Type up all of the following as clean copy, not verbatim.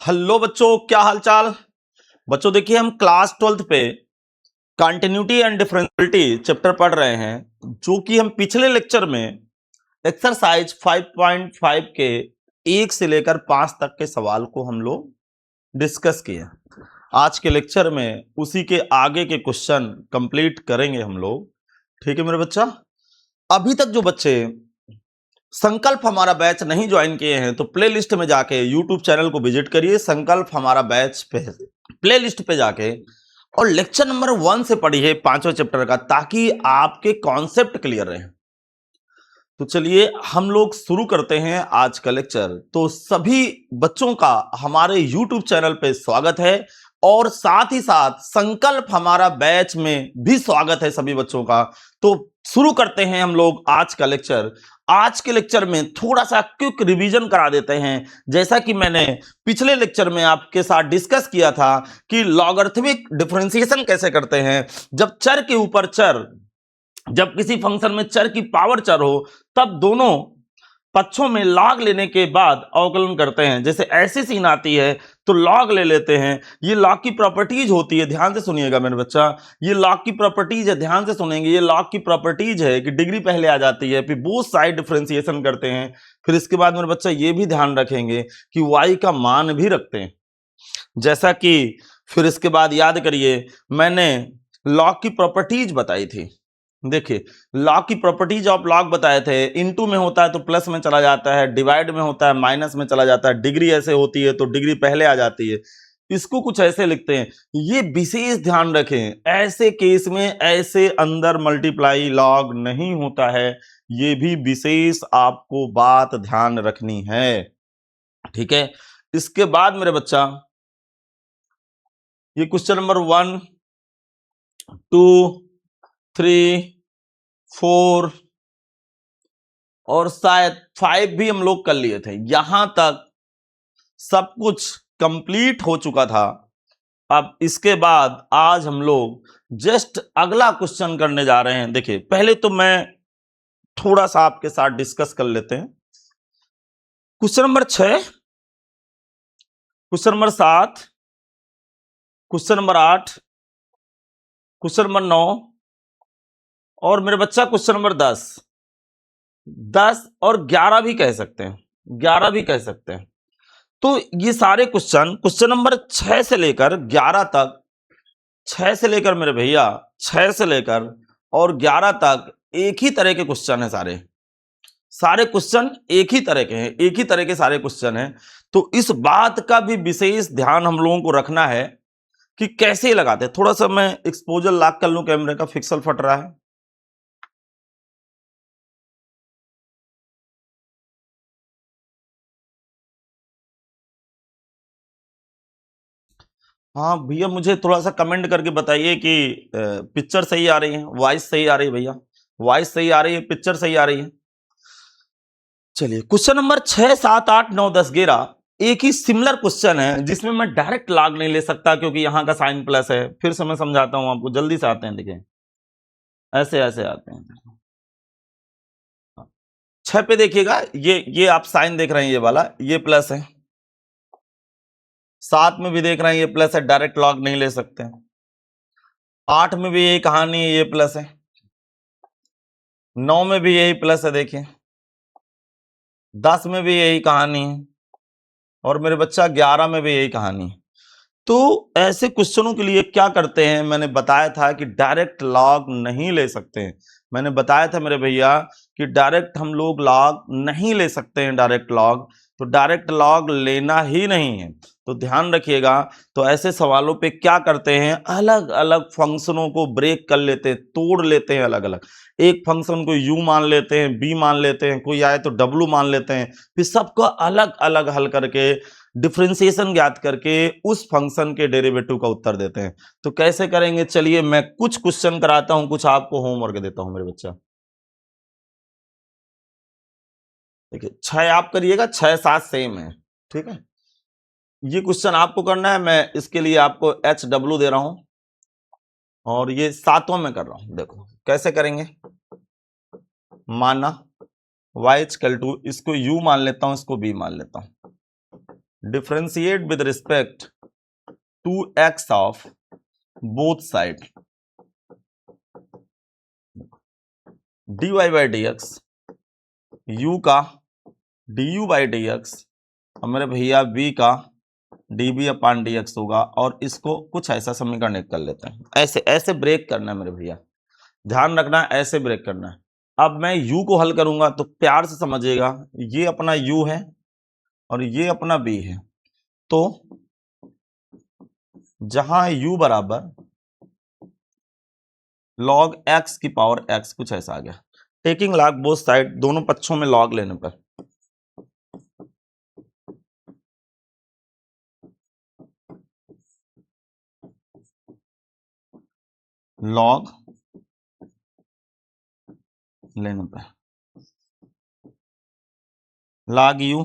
Hello बच्चों, क्या हालचाल। बच्चों देखिए, हम क्लास 12th पे कंटिन्यूटी एंड डिफरेंशियलिटी चैप्टर पढ़ रहे हैं, जो कि हम पिछले लेक्चर में एक्सरसाइज 5.5 के 1 से लेकर 5 तक के सवाल को हम लोग डिस्कस किए। आज के लेक्चर में उसी के आगे के क्वेश्चन कंप्लीट करेंगे हम लोग। ठीक है मेरे बच्चा। अभी तक जो बच्चे संकल्प हमारा बैच नहीं ज्वाइन किए हैं तो प्ले लिस्ट में जाके यूट्यूब चैनल को विजिट करिए, संकल्प हमारा बैच पे प्ले लिस्ट पे जाके और लेक्चर नंबर 1 से पढ़िए 5वें चैप्टर का, ताकि आपके कॉन्सेप्ट क्लियर रहे। तो चलिए हम लोग शुरू करते हैं आज का लेक्चर। तो सभी बच्चों का हमारे यूट्यूब चैनल पे स्वागत है और साथ ही साथ संकल्प हमारा बैच में भी स्वागत है सभी बच्चों का। तो शुरू करते हैं हम लोग आज का लेक्चर। आज के लेक्चर में थोड़ा सा क्विक रिवीजन करा देते हैं। जैसा कि मैंने पिछले लेक्चर में आपके साथ डिस्कस किया था कि लॉगरिथमिक डिफरेंशिएशन कैसे करते हैं। जब चर के ऊपर चर, जब किसी फंक्शन में चर की पावर चर हो, तब दोनों पक्षों में लॉग लेने के बाद अवकलन करते हैं। जैसे ऐसी सीन आती है तो लॉग ले लेते हैं। ये लॉग की प्रॉपर्टीज होती है, ध्यान से सुनिएगा मेरे बच्चा। ये लॉग की प्रॉपर्टीज है, ध्यान से सुनेंगे। ये लॉग की प्रॉपर्टीज है कि डिग्री पहले आ जाती है, फिर बोथ साइड डिफरेंशिएशन करते हैं। फिर इसके बाद मेरे बच्चा ये भी ध्यान रखेंगे कि y का मान भी रखते हैं। जैसा कि फिर इसके बाद याद करिए, मैंने लॉग की प्रॉपर्टीज बताई थी। देखिए, लॉग की प्रॉपर्टीज ऑफ लॉग बताए थे। इनटू में होता है तो प्लस में चला जाता है, डिवाइड में होता है माइनस में चला जाता है, डिग्री ऐसे होती है तो डिग्री पहले आ जाती है। इसको कुछ ऐसे लिखते हैं। ये विशेष ध्यान रखें, ऐसे केस में ऐसे अंदर मल्टीप्लाई लॉग नहीं होता है। ये भी विशेष आपको बात ध्यान रखनी है। ठीक है। इसके बाद मेरे बच्चा, ये क्वेश्चन नंबर 1, 2, 3, 4 और शायद 5 भी हम लोग कर लिए थे। यहां तक सब कुछ कंप्लीट हो चुका था। अब इसके बाद आज हम लोग जस्ट अगला क्वेश्चन करने जा रहे हैं। देखिए, पहले तो मैं थोड़ा सा आपके साथ डिस्कस कर लेते हैं। Question number 6, question number 7, question number 8, question number 9 और मेरे बच्चा क्वेश्चन नंबर 10 और 11 भी कह सकते हैं, 11 भी कह सकते हैं। तो ये सारे क्वेश्चन नंबर 6 से लेकर 11 तक, 6 से लेकर मेरे भैया 6 से लेकर और 11 तक एक ही तरह के क्वेश्चन है। सारे क्वेश्चन एक ही तरह के हैं, एक ही तरह के सारे क्वेश्चन हैं। तो इस बात का भी विशेष ध्यान हम लोगों को रखना है कि कैसे लगाते हैं। थोड़ा सा मैं एक्सपोजर लॉक कर लूं, कैमरे का पिक्सल फट रहा है। हाँ भैया, मुझे थोड़ा सा कमेंट करके बताइए कि पिक्चर सही आ रही है, वॉइस सही आ रही है। भैया वॉइस सही आ रही है, पिक्चर सही आ रही है। चलिए, क्वेश्चन नंबर 6, 7, 8, 9, 10, 11 एक ही सिमिलर क्वेश्चन है, जिसमें मैं डायरेक्ट लॉग नहीं ले सकता क्योंकि यहां का साइन प्लस है। फिर से मैं समझाता हूं आपको, जल्दी से आते हैं। देखिए, ऐसे ऐसे आते हैं। 6 पे देखिएगा, ये आप साइन देख रहे हैं, ये वाला ये प्लस है। 7 में भी देख रहे हैं, ये प्लस है, डायरेक्ट लॉग नहीं ले सकते। 8 में भी यही कहानी है, ये प्लस है। 9 में भी यही प्लस है, देखिए। 10 में भी यही कहानी है और मेरे बच्चा 11 में भी यही कहानी है। तो ऐसे क्वेश्चनों के लिए क्या करते हैं, मैंने बताया था कि डायरेक्ट लॉग नहीं ले सकते हैं। मैंने बताया था मेरे भैया कि डायरेक्ट हम लोग लॉग नहीं ले सकते हैं, डायरेक्ट लॉग। तो डायरेक्ट लॉग लेना ही नहीं है, तो ध्यान रखिएगा। तो ऐसे सवालों पे क्या करते हैं, अलग अलग फंक्शनों को ब्रेक कर लेते हैं, तोड़ लेते हैं अलग अलग। एक फंक्शन को u मान लेते हैं, b मान लेते हैं, कोई आए तो w मान लेते हैं, फिर सबको अलग अलग हल करके डिफरेंशिएशन ज्ञात करके उस फंक्शन के डेरिवेटिव का उत्तर देते हैं। तो कैसे करेंगे, चलिए मैं कुछ क्वेश्चन कराता हूं, कुछ आपको होमवर्क देता हूं मेरे बच्चा। देखिए, 6 आप करिएगा, 6, 7 सेम है। ठीक है, ये क्वेश्चन आपको करना है। मैं इसके लिए आपको HW दे रहा हूं और ये 7वां में कर रहा हूं। देखो कैसे करेंगे। माना y इक्वल टू, इसको u मान लेता हूं, इसको b मान लेता हूं। Differentiate with respect to x of both side dy by d x, u का du बाई डी एक्स और मेरे भैया v का db अपान dx होगा। और इसको कुछ ऐसा समीकरण कर लेते हैं, ऐसे ऐसे ब्रेक करना है मेरे भैया, ध्यान रखना है, ऐसे ब्रेक करना है। अब मैं u को हल करूंगा तो प्यार से समझिएगा, ये अपना u है और ये अपना v है, तो जहां u बराबर log x की पावर x, कुछ ऐसा आ गया, टेकिंग log बोथ साइड, दोनों पक्षों में log लेने पर log लेने पर log u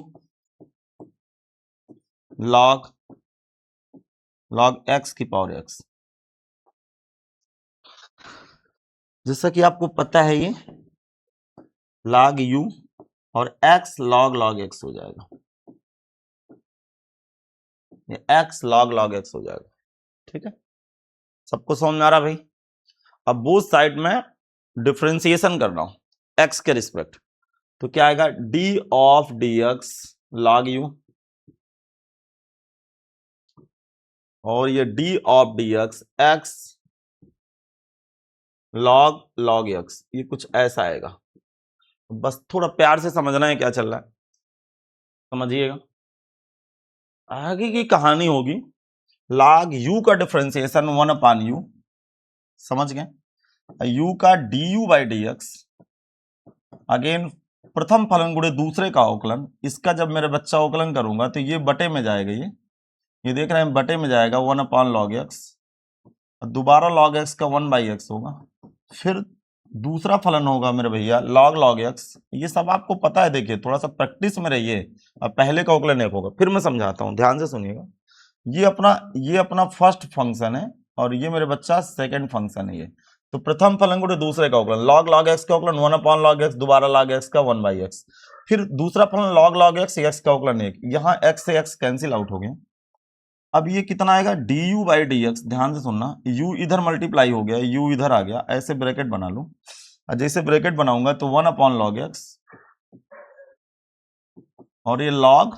log x की पावर x, जैसा कि आपको पता है ये log u और x log x हो जाएगा, ये x log x हो जाएगा। ठीक है, सबको समझ में आ रहा भाई? अब बोथ साइड में डिफरेंशिएशन कर रहा हूं x के रिस्पेक्ट, तो क्या आएगा d of dx log u और ये d of dx x log x, ये कुछ ऐसा आएगा। बस थोड़ा प्यार से समझना है क्या चल रहा है, समझिएगा। आगे की कहानी होगी log u का डिफरेंशिएशन 1 अपान u, समझ गए, u का du by d x, again प्रथम फलन गुणे दूसरे का अवकलन, इसका जब मेरे बच्चा अवकलन करूंगा तो ये बटे में जाएगा, ये देख रहे हैं बटे में जाएगा 1 अपान log x, दोबारा log x का 1 बाई एक्स होगा, फिर दूसरा फलन होगा मेरे भैया log x, ये सब आपको पता है, देखिए थोड़ा सा प्रैक्टिस में रहिए। अब पहले का अवकलन एक होगा, फिर मैं समझाता हूं, ध्यान से सुनिएगा। ये अपना फर्स्ट फंक्शन है और ये मेरे बच्चा सेकंड फंक्शन है। ये तो प्रथम फलन गुणे दूसरे का अवकलन, log x का अवकलन 1 अपान log x, दोबारा log x का 1 बाई एक्स, फिर दूसरा फलन log x, x का अवकलन 1, यहाँ x से x कैंसिल आउट हो गया। अब ये कितना आएगा du बाई डी एक्स, ध्यान से सुनना, u इधर मल्टीप्लाई हो गया, u इधर आ गया, ऐसे ब्रैकेट बना लूं, जैसे ब्रैकेट बनाऊंगा तो 1 अपॉन log x और ये log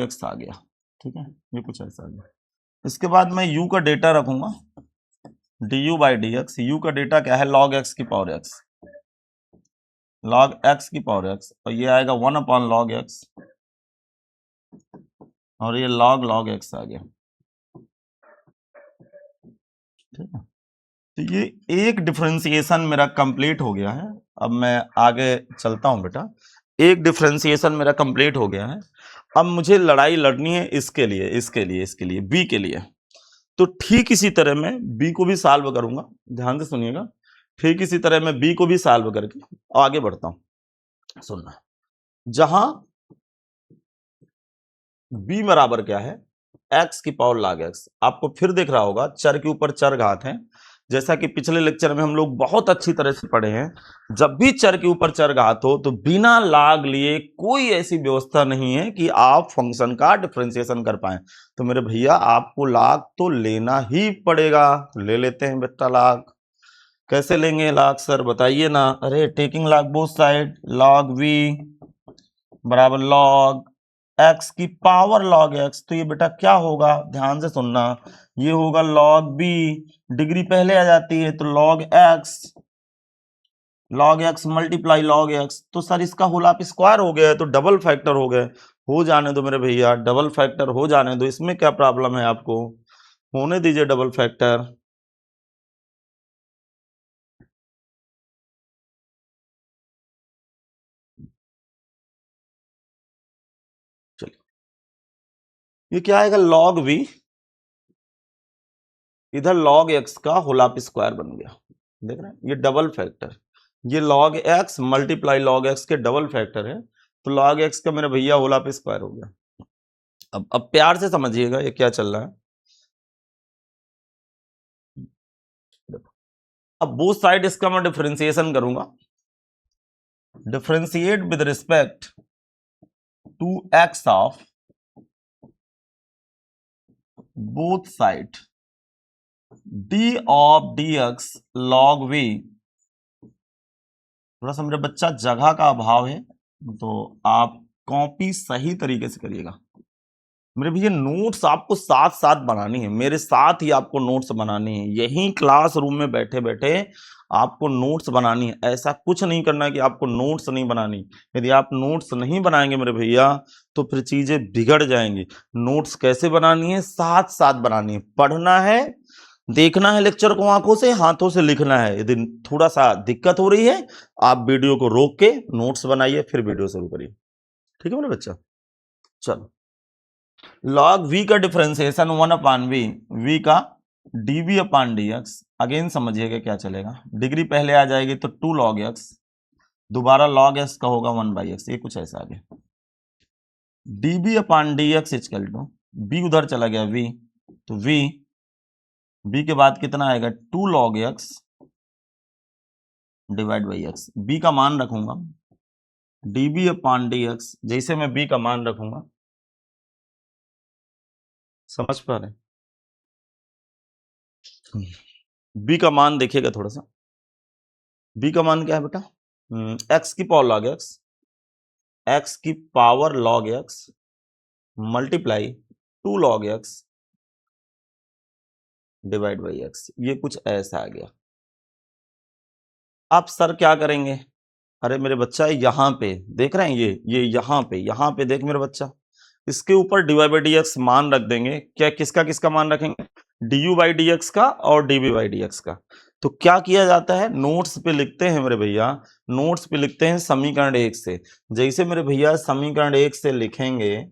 x आ गया। ठीक है, ये कुछ ऐसा आ गया। इसके बाद मैं u का डेटा रखूंगा du by d x, u का डेटा क्या है log x की पावर x, log x की पावर x, और ये आएगा 1 अपॉन log x और ये log x आ गया। ठीक है, तो ये एक डिफरेंशिएशन मेरा कंप्लीट हो गया है। अब मैं आगे चलता हूं बेटा, एक डिफरेंशिएशन मेरा कंप्लीट हो गया है। अब मुझे लड़ाई लड़नी है इसके लिए बी के लिए। तो ठीक इसी तरह मैं बी को भी सॉल्व करूंगा, ध्यान से सुनिएगा, ठीक इसी तरह मैं बी को भी सॉल्व करके आगे बढ़ता हूं। सुनना, जहां बी बराबर क्या है x की पावर log x, आपको फिर दिख रहा होगा चर के ऊपर चर घात है, जैसा कि पिछले लेक्चर में हम लोग बहुत अच्छी तरह से पढ़े हैं। जब भी चर के ऊपर चर घात हो तो बिना लाग लिए कोई ऐसी व्यवस्था नहीं है कि आप फंक्शन का डिफरेंशिएशन कर पाए। तो मेरे भैया आपको लाग तो लेना ही पड़ेगा। ले लेते हैं बेटा लाग, कैसे लेंगे लाग सर बताइए ना। अरे टेकिंग लाग बोथ साइड, log v बराबर log x की पावर log x, तो ये बेटा क्या होगा, ध्यान से सुनना, ये होगा log b, डिग्री पहले आ जाती है तो log x multiply log x, तो सर इसका होल आप स्क्वायर हो गया है, तो डबल फैक्टर हो गए। हो जाने दो मेरे भैया, डबल फैक्टर हो जाने दो, इसमें क्या प्रॉब्लम है आपको, होने दीजिए डबल फैक्टर। चलिए, ये क्या आएगा log v, इधर log x का होल आप स्क्वायर बन गया, देख रहे हैं, ये डबल फैक्टर, ये log x multiply log x के डबल फैक्टर है, तो log x का मेरे भैया होल आप स्क्वायर हो गया। अब प्यार से समझिएगा ये क्या चल रहा है। अब बोथ साइड इसका मैं डिफरेंशिएशन करूंगा, differentiate with respect 2x of both side d of dx log v। थोड़ा सा मेरे बच्चा जगह का अभाव है तो आप कॉपी सही तरीके से करिएगा। मेरे भैया नोट्स आपको साथ साथ बनानी है, मेरे साथ ही आपको नोट्स बनानी है, यही क्लासरूम में बैठे बैठे आपको नोट्स बनानी है। ऐसा कुछ नहीं करना कि आपको नोट्स नहीं बनानी। यदि आप नोट्स नहीं बनाएंगे मेरे भैया तो फिर चीजें बिगड़ जाएंगी। नोट्स कैसे बनानी है? साथ साथ बनानी है। पढ़ना है, देखना है लेक्चर को आंखों से, हाथों से लिखना है। यदि थोड़ा सा दिक्कत हो रही है आप वीडियो को रोक के नोट्स बनाइए, फिर वीडियो शुरू करिए। ठीक है मेरे बच्चा? चलो, लॉग वी का डिफरेंशिएशन 1/v, वी का dv अपान dx। अगेन समझिएगा क्या चलेगा, डिग्री पहले आ जाएगी तो 2 log x, दोबारा log x का होगा 1/x, ये कुछ ऐसा आ गया। dv upon dx equal to b उधर चला गया v, तो v के बाद कितना आएगा 2 log x divide by x। b का मान रखूंगा dv अपान dx, जैसे मैं b का मान रखूंगा, समझ पा रहे? b का मान देखिएगा थोड़ा सा, b का मान क्या है बेटा? x की पावर log x, x की power log x multiply 2 log x divide by x, ये कुछ ऐसा आ गया। अब सर क्या करेंगे? अरे मेरे बच्चा यहां पे देख रहे हैं, ये यहां पे देख मेरे बच्चा, इसके ऊपर dy बाई dx मान रख देंगे। क्या किसका किसका मान रखेंगे? du बाई dx का और dv बाई dx का। तो क्या किया जाता है, नोट्स पे लिखते हैं मेरे भैया, नोट्स पे लिखते हैं समीकरण 1 से। जैसे मेरे भैया समीकरण 1 से लिखेंगे,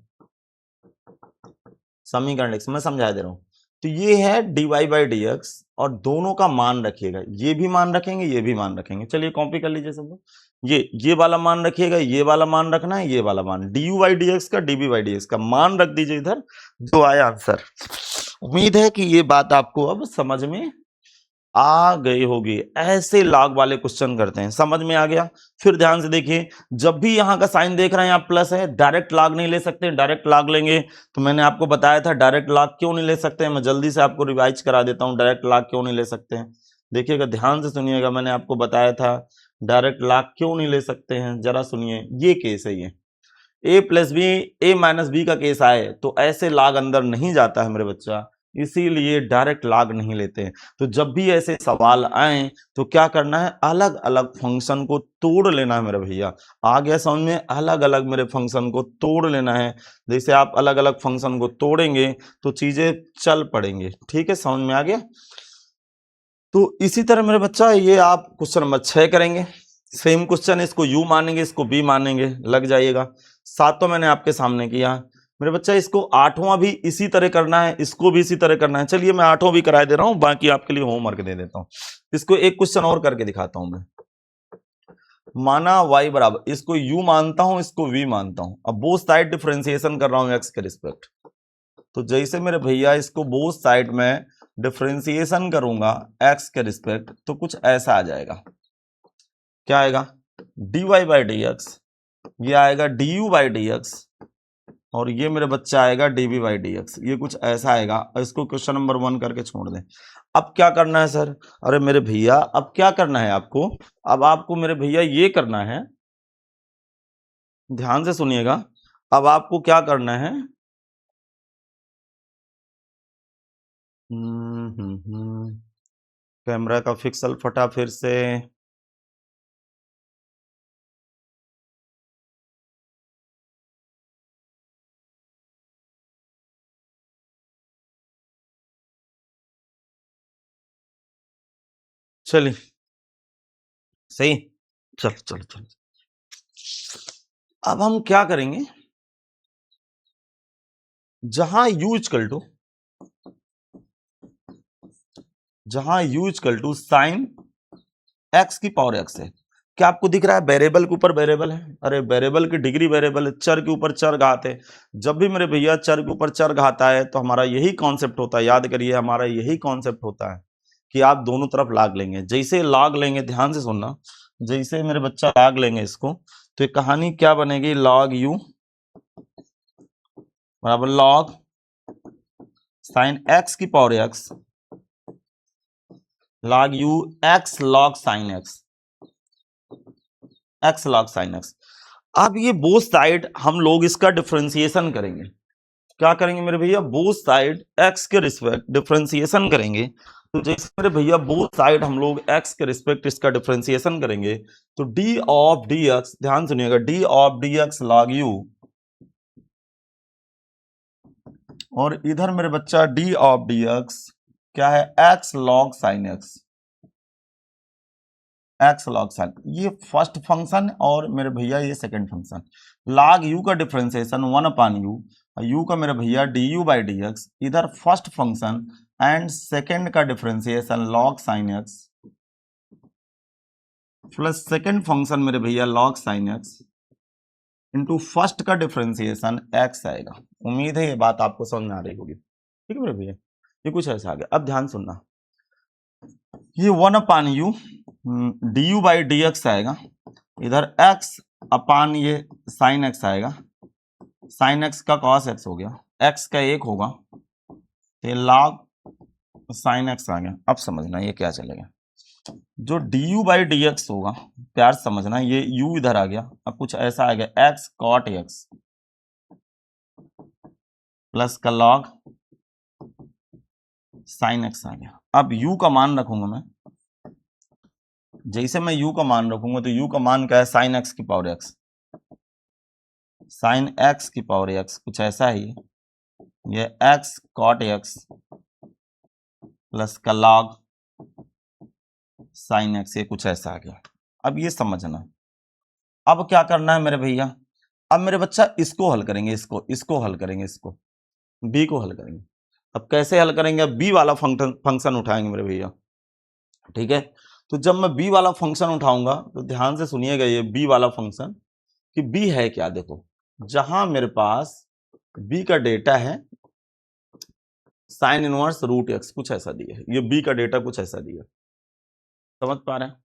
समीकरण 1 मैं समझा दे रहा हूं, तो ये है dy बाई dx और दोनों का मान रखिएगा, ये भी मान रखेंगे ये भी मान रखेंगे। चलिए कॉपी कर लीजिए सब लोग, ये वाला मान रखिएगा, ये वाला मान रखना है, ये वाला मान du बाई dx का dv बाई dx का मान रख दीजिए इधर, जो आया आंसर। उम्मीद है कि ये बात आपको अब समझ में आ गई होगी। ऐसे लॉग वाले क्वेश्चन करते हैं, समझ में आ गया? फिर ध्यान से देखिए, जब भी यहां का साइन देख रहे हैं आप प्लस है, डायरेक्ट लॉग नहीं ले सकते। डायरेक्ट लॉग लेंगे तो मैंने आपको बताया था डायरेक्ट लॉग क्यों नहीं ले सकते हैं, मैं जल्दी से आपको रिवाइज करा देता हूं डायरेक्ट लॉग क्यों नहीं ले सकते हैं। देखिएगा ध्यान से सुनिएगा, मैंने आपको बताया था डायरेक्ट लॉग क्यों नहीं ले सकते हैं, जरा सुनिए। ये केस है, ये a plus b a minus b का केस आए तो ऐसे लॉग अंदर नहीं जाता है मेरे बच्चा, इसीलिए डायरेक्ट लॉग नहीं लेते हैं। तो जब भी ऐसे सवाल आए तो क्या करना है, अलग अलग फंक्शन को तोड़ लेना है मेरे भैया। आ गया समझ में? अलग अलग मेरे फंक्शन को तोड़ लेना है। जैसे आप अलग अलग फंक्शन को तोड़ेंगे तो चीजें चल पड़ेंगे। ठीक है, समझ में आ गया? तो इसी तरह मेरे बच्चा ये आप क्वेश्चन नंबर 6 करेंगे, सेम क्वेश्चन, इसको u मानेंगे इसको b मानेंगे, लग जाइएगा। 7 तो मैंने आपके सामने किया मेरे बच्चा, इसको 8वां भी इसी तरह करना है, इसको भी इसी तरह करना है। चलिए मैं 8वां भी करा दे रहा हूं, बाकी आपके लिए होमवर्क दे देता हूं। इसको एक क्वेश्चन और करके दिखाता हूं मैं। माना y बराबर, इसको u मानता हूं इसको v मानता हूं, अब बोथ साइड डिफरेंशिएशन कर रहा हूं x के रिस्पेक्ट। तो जैसे मेरे भैया इसको बोथ साइड में डिफरेंशिएशन करूंगा x के रिस्पेक्ट तो कुछ ऐसा आ जाएगा। क्या आएगा? dy बाई dx, ये आएगा du बाई dx और ये मेरे बच्चा आएगा dv बाई dx, ये कुछ ऐसा आएगा। इसको क्वेश्चन नंबर 1 करके छोड़ दें। अब क्या करना है सर? अरे मेरे भैया अब क्या करना है आपको? अब आपको मेरे भैया ये करना है, ध्यान से सुनिएगा। अब आपको क्या करना है, कैमरा का पिक्सल फटा फिर से। चलिए सही, चलो चलो चलो। अब हम क्या करेंगे, जहां u equal to sine x की पावर x है। क्या आपको दिख रहा है वेरिएबल के ऊपर वेरिएबल है? अरे वेरिएबल की डिग्री वेरिएबल है, चर के ऊपर चर घात है। जब भी मेरे भैया चर के ऊपर चर घात है तो हमारा यही कॉन्सेप्ट होता है, याद करिए हमारा यही कॉन्सेप्ट होता है कि आप दोनों तरफ लॉग लेंगे। जैसे लॉग लेंगे, ध्यान से सुनना, जैसे मेरे बच्चा लॉग लेंगे इसको तो ये कहानी क्या बनेगी, लॉग u बराबर लॉग साइन एक्स की power x log u x log sin x, x log sin x। अब ये बोथ साइड हम लोग इसका डिफरेंशिएशन करेंगे। क्या करेंगे मेरे भैया? बोथ साइड x के रिस्पेक्ट डिफरेंशिएशन करेंगे। तो जैसे मेरे भैया बोथ साइड हम लोग x के रिस्पेक्ट इसका डिफरेंशिएशन करेंगे, तो d ऑफ dx, ध्यान सुनिएगा, d of dx log u, और इधर मेरे बच्चा d ऑफ dx क्या है? x log sin x, x log sign, ये फर्स्ट फंक्शन और मेरे भैया ये सेकंड फंक्शन। लॉग यू का डिफरेंशिएशन 1/u, यू का मेरे भैया du बाई डी एक्स, इधर फर्स्ट फंक्शन एंड सेकंड का differentiation log sine x plus second function मेरे भैया log sine x into first का डिफरेंशिएशन एक्स आएगा। उम्मीद है ये बात आपको समझ में आ रही होगी। ठीक है मेरे भैया, ये कुछ ऐसा आ गया। अब ध्यान सुनना, ये 1/u du by d x आएगा, इधर x अपान ये साइन x आएगा, साइन x का cos x हो गया, x का 1 होगा, तो log साइन x आ गया। अब समझना ये क्या चलेगा, जो du बाई डी एक्स होगा, प्यार समझना, ये u इधर आ गया, अब कुछ ऐसा आ गया x cot x प्लस का log साइन x आ गया। अब u का मान रखूंगा मैं, जैसे मैं u का मान रखूंगा तो u का मान क्या है? साइन x की पावर x, साइन x की पावर x, कुछ ऐसा ही, ये x cot x प्लस का log साइन x, ये कुछ ऐसा आ गया। अब ये समझना, अब क्या करना है मेरे भैया? अब मेरे बच्चा इसको हल करेंगे, इसको हल करेंगे, इसको b को हल करेंगे। अब कैसे हल करेंगे? अब b वाला फंक्शन उठाएंगे मेरे भैया। ठीक है, तो जब मैं b वाला फंक्शन उठाऊंगा तो ध्यान से सुनिएगा, ये b वाला फंक्शन कि b है क्या? देखो, जहां मेरे पास b का डेटा है साइन इनवर्स रूट एक्स, कुछ ऐसा दिया है, ये b का डेटा कुछ ऐसा दिया, समझ पा रहे हैं?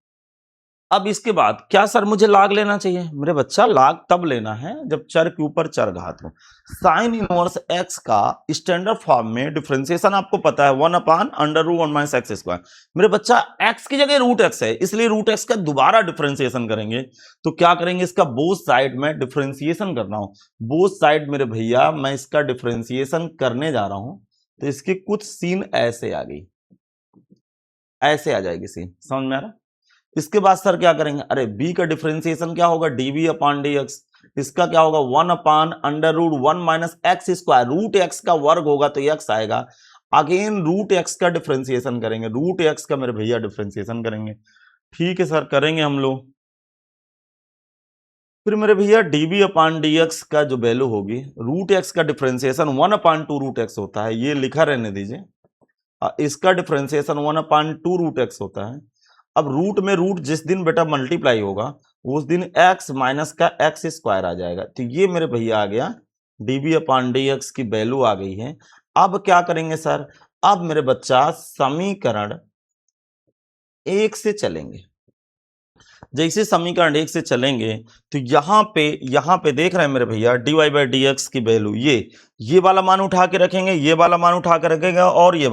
अब इसके बाद क्या सर मुझे log लेना चाहिए? मेरे बच्चा log तब लेना है जब चर के ऊपर चर घात हो। साइन इनवर्स x का स्टैंडर्ड फॉर्म में डिफरेंशिएशन आपको पता है 1/√1 - x²। मेरे बच्चा x की जगह रूट x है, इसलिए रूट x का दोबारा डिफरेंशिएशन करेंगे। तो क्या करेंगे? इसका बोथ साइड में डिफरेंशिएशन करना हो, बोथ साइड मेरे भैया मैं इसका डिफरेंशिएशन करने जा रहा हूं, तो इसकी कुछ सीन ऐसे आ गई, ऐसे आ जाएगी सीन, समझ में आ रहा? इसके बाद सर क्या करेंगे? अरे b का डिफरेंशिएशन क्या होगा? dv अपान dx, इसका क्या होगा? 1/√1 - x², रूट x का वर्ग होगा तो x आएगा। अगेन रूट x का डिफरेंशिएशन करेंगे, रूट x का मेरे भैया डिफरेंशिएशन करेंगे। ठीक है सर, करेंगे हम लोग। फिर मेरे भैया dv अपान dx का जो वैल्यू होगी, रूट x का डिफरेंशिएशन 1/2√x होता है, ये लिखा रहने दीजिए। इसका डिफरेंशिएशन 1/2√x होता है। अब रूट में रूट जिस दिन बेटा मल्टीप्लाई होगा उस दिन x माइनस का x² आ जाएगा, तो ये मेरे भैया आ गया dv अपान dx की वैल्यू आ गई है। अब क्या करेंगे सर? अब मेरे बच्चा समीकरण 1 से चलेंगे, जैसे समीकरण 1 से चलेंगे तो यहां पे देख रहे हैं मेरे भैया dy बाई डी एक्स की वैल्यू, ये वाला मान उठा के रखेंगे, ये वाला मान उठा के रखेंगे, और ये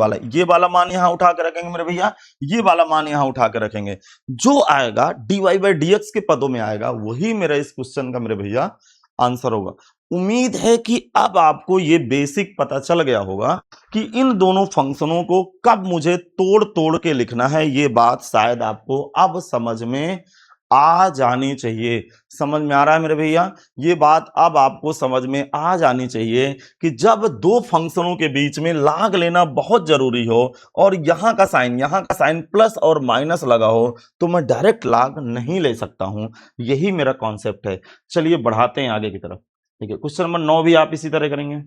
वाला मान यहां उठा के रखेंगे मेरे भैया, ये वाला मान यहां उठा के रखेंगे। जो आएगा dy बाई डी एक्स के पदों में आएगा, वही मेरा इस क्वेश्चन का मेरे भैया आंसर होगा। उम्मीद है कि अब आपको ये बेसिक पता चल गया होगा कि इन दोनों फंक्शनों को कब मुझे तोड़ तोड़ के लिखना है। ये बात शायद आपको अब समझ में आ जानी चाहिए। समझ में आ रहा है मेरे भैया? ये बात अब आपको समझ में आ जानी चाहिए कि जब दो फंक्शनों के बीच में log लेना बहुत जरूरी हो और यहां का साइन प्लस और माइनस लगा हो, तो मैं डायरेक्ट log नहीं ले सकता हूं। यही मेरा कॉन्सेप्ट है। चलिए बढ़ाते हैं आगे की तरफ। ठीक है, क्वेश्चन नंबर 9 भी आप इसी तरह करेंगे,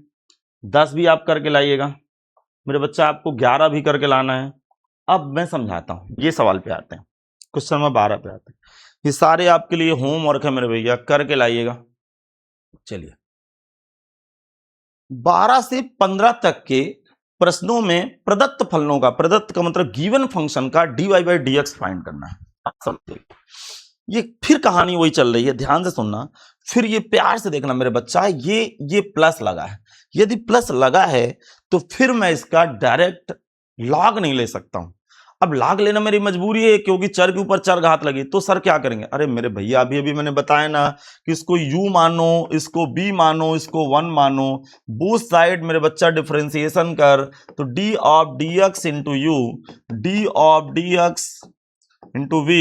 10 भी आप करके लाइएगा मेरे बच्चा, आपको 11 भी करके लाना है। अब मैं समझाता हूं, ये सवाल पे आते हैं, क्वेश्चन नंबर 12 पे आते हैं। ये सारे आपके लिए होमवर्क है मेरे भैया, करके लाइएगा। चलिए 12 से 15 तक के प्रश्नों में प्रदत्त फलनों का, प्रदत्त का मतलब गिवन फंक्शन का dy बाई dx फाइंड करना है। समझिए ये फिर कहानी वही चल रही है, ध्यान से सुनना, फिर ये प्यार से देखना मेरे बच्चा, ये प्लस लगा है, यदि प्लस लगा है तो फिर मैं इसका डायरेक्ट लॉग नहीं ले सकता हूं। अब लॉग लेना मेरी मजबूरी है क्योंकि चर के ऊपर चर घात लगी, तो सर क्या करेंगे? अरे मेरे भैया अभी अभी मैंने बताया ना कि इसको u मानो, इसको b मानो, इसको 1 मानो, बोथ साइड मेरे बच्चा डिफरेंशिएशन कर, तो d of dx into you, d of dx into v,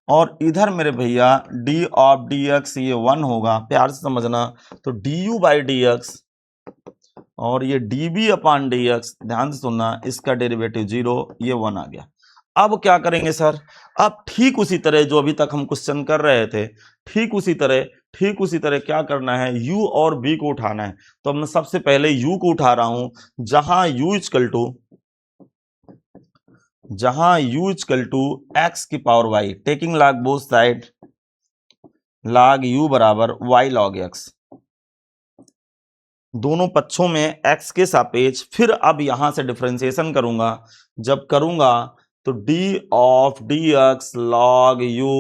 और इधर मेरे भैया d ऑफ dx ये 1 होगा, प्यार से समझना, तो du बाई dx और ये db अपान dx, ध्यान से सुनना, इसका डेरिवेटिव 0, ये 1 आ गया। अब क्या करेंगे सर? अब ठीक उसी तरह जो अभी तक हम क्वेश्चन कर रहे थे, ठीक उसी तरह क्या करना है, u और b को उठाना है। तो मैं सबसे पहले u को उठा रहा हूं, जहां u इक्वल टू x की power y, taking log both side, log u बराबर y log x, दोनों पक्षों में x के सापेक्ष, फिर अब यहां से डिफरेंशिएशन करूंगा, जब करूंगा तो d of dx log u,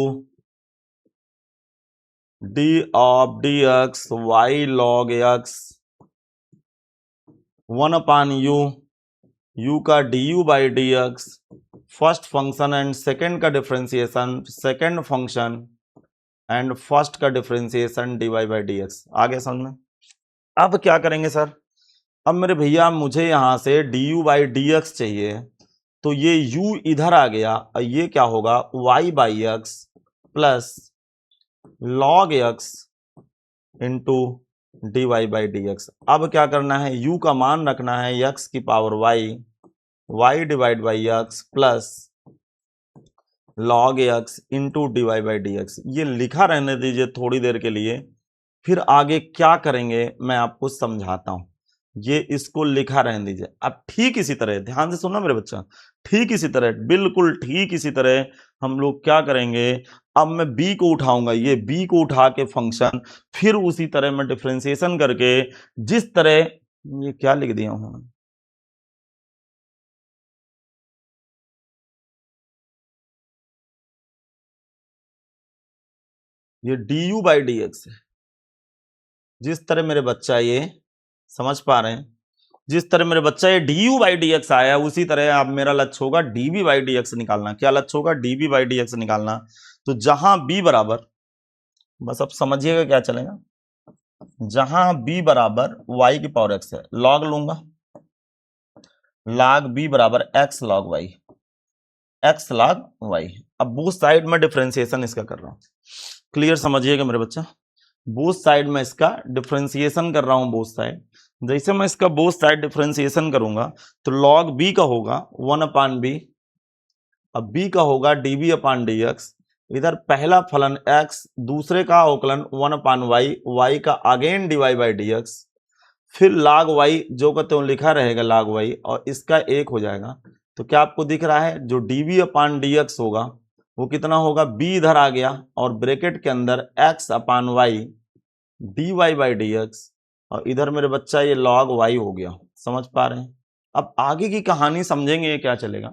d of dx y log x, 1 upon u का du by dx, first function and second का differentiation, second function and first का डिफरेंशिएशन dy बाई dx। आगे समझ में? अब क्या करेंगे सर? अब मेरे भैया मुझे यहां से du बाई dx चाहिए, तो ये u इधर आ गया, और ये क्या होगा, y by x plus log x into dy by dx। अब क्या करना है, u का मान रखना है x की power y divide by x plus log x into dy by dx। ये लिखा रहने दीजिए थोड़ी देर के लिए, फिर आगे क्या करेंगे मैं आपको समझाता हूं। ये इसको लिखा रहने दीजिए। अब ठीक इसी तरह ध्यान से सुनना मेरे बच्चा, ठीक इसी तरह, बिल्कुल ठीक इसी तरह हम लोग क्या करेंगे, अब मैं b को उठाऊंगा, ये b को उठा के फंक्शन, फिर उसी तरह मैं डिफरेंशिएशन करके, जिस तरह, ये क्या लिख दिया हूं, ये du बाई dx है, जिस तरह मेरे बच्चा ये समझ पा रहे हैं, जिस तरह मेरे बच्चा ये du बाई dx आया, उसी तरह अब मेरा लक्ष्य होगा dv बाई dx निकालना। क्या लक्ष्य होगा? dv बाई dx निकालना। तो जहां b बराबर, बस अब समझिएगा क्या चलेगा, जहां b बराबर y की पावर x है, log लूंगा, log b बराबर x log y, x log y। अब बोथ साइड में डिफरेंशिएशन इसका कर रहा हूं, क्लियर समझिएगा मेरे बच्चा, बोथ साइड में इसका डिफरेंशिएशन कर रहा हूं, बोथ साइड। जैसे मैं इसका बोथ साइड डिफरेंशिएशन करूंगा तो log b का होगा 1 अपान b, अब b का होगा db अपान dx, इधर पहला फलन x, दूसरे का अवकलन 1 अपान y का अगेन dy बाई dx, फिर log y जो का त्यों लिखा रहेगा log y, और इसका 1 हो जाएगा। तो क्या आपको दिख रहा है, जो dv अपान dx होगा वो कितना होगा, b इधर आ गया और ब्रैकेट के अंदर x upon y dy by dx, और इधर मेरे बच्चा ये log y हो गया। समझ पा रहे हैं? अब आगे की कहानी समझेंगे ये क्या चलेगा।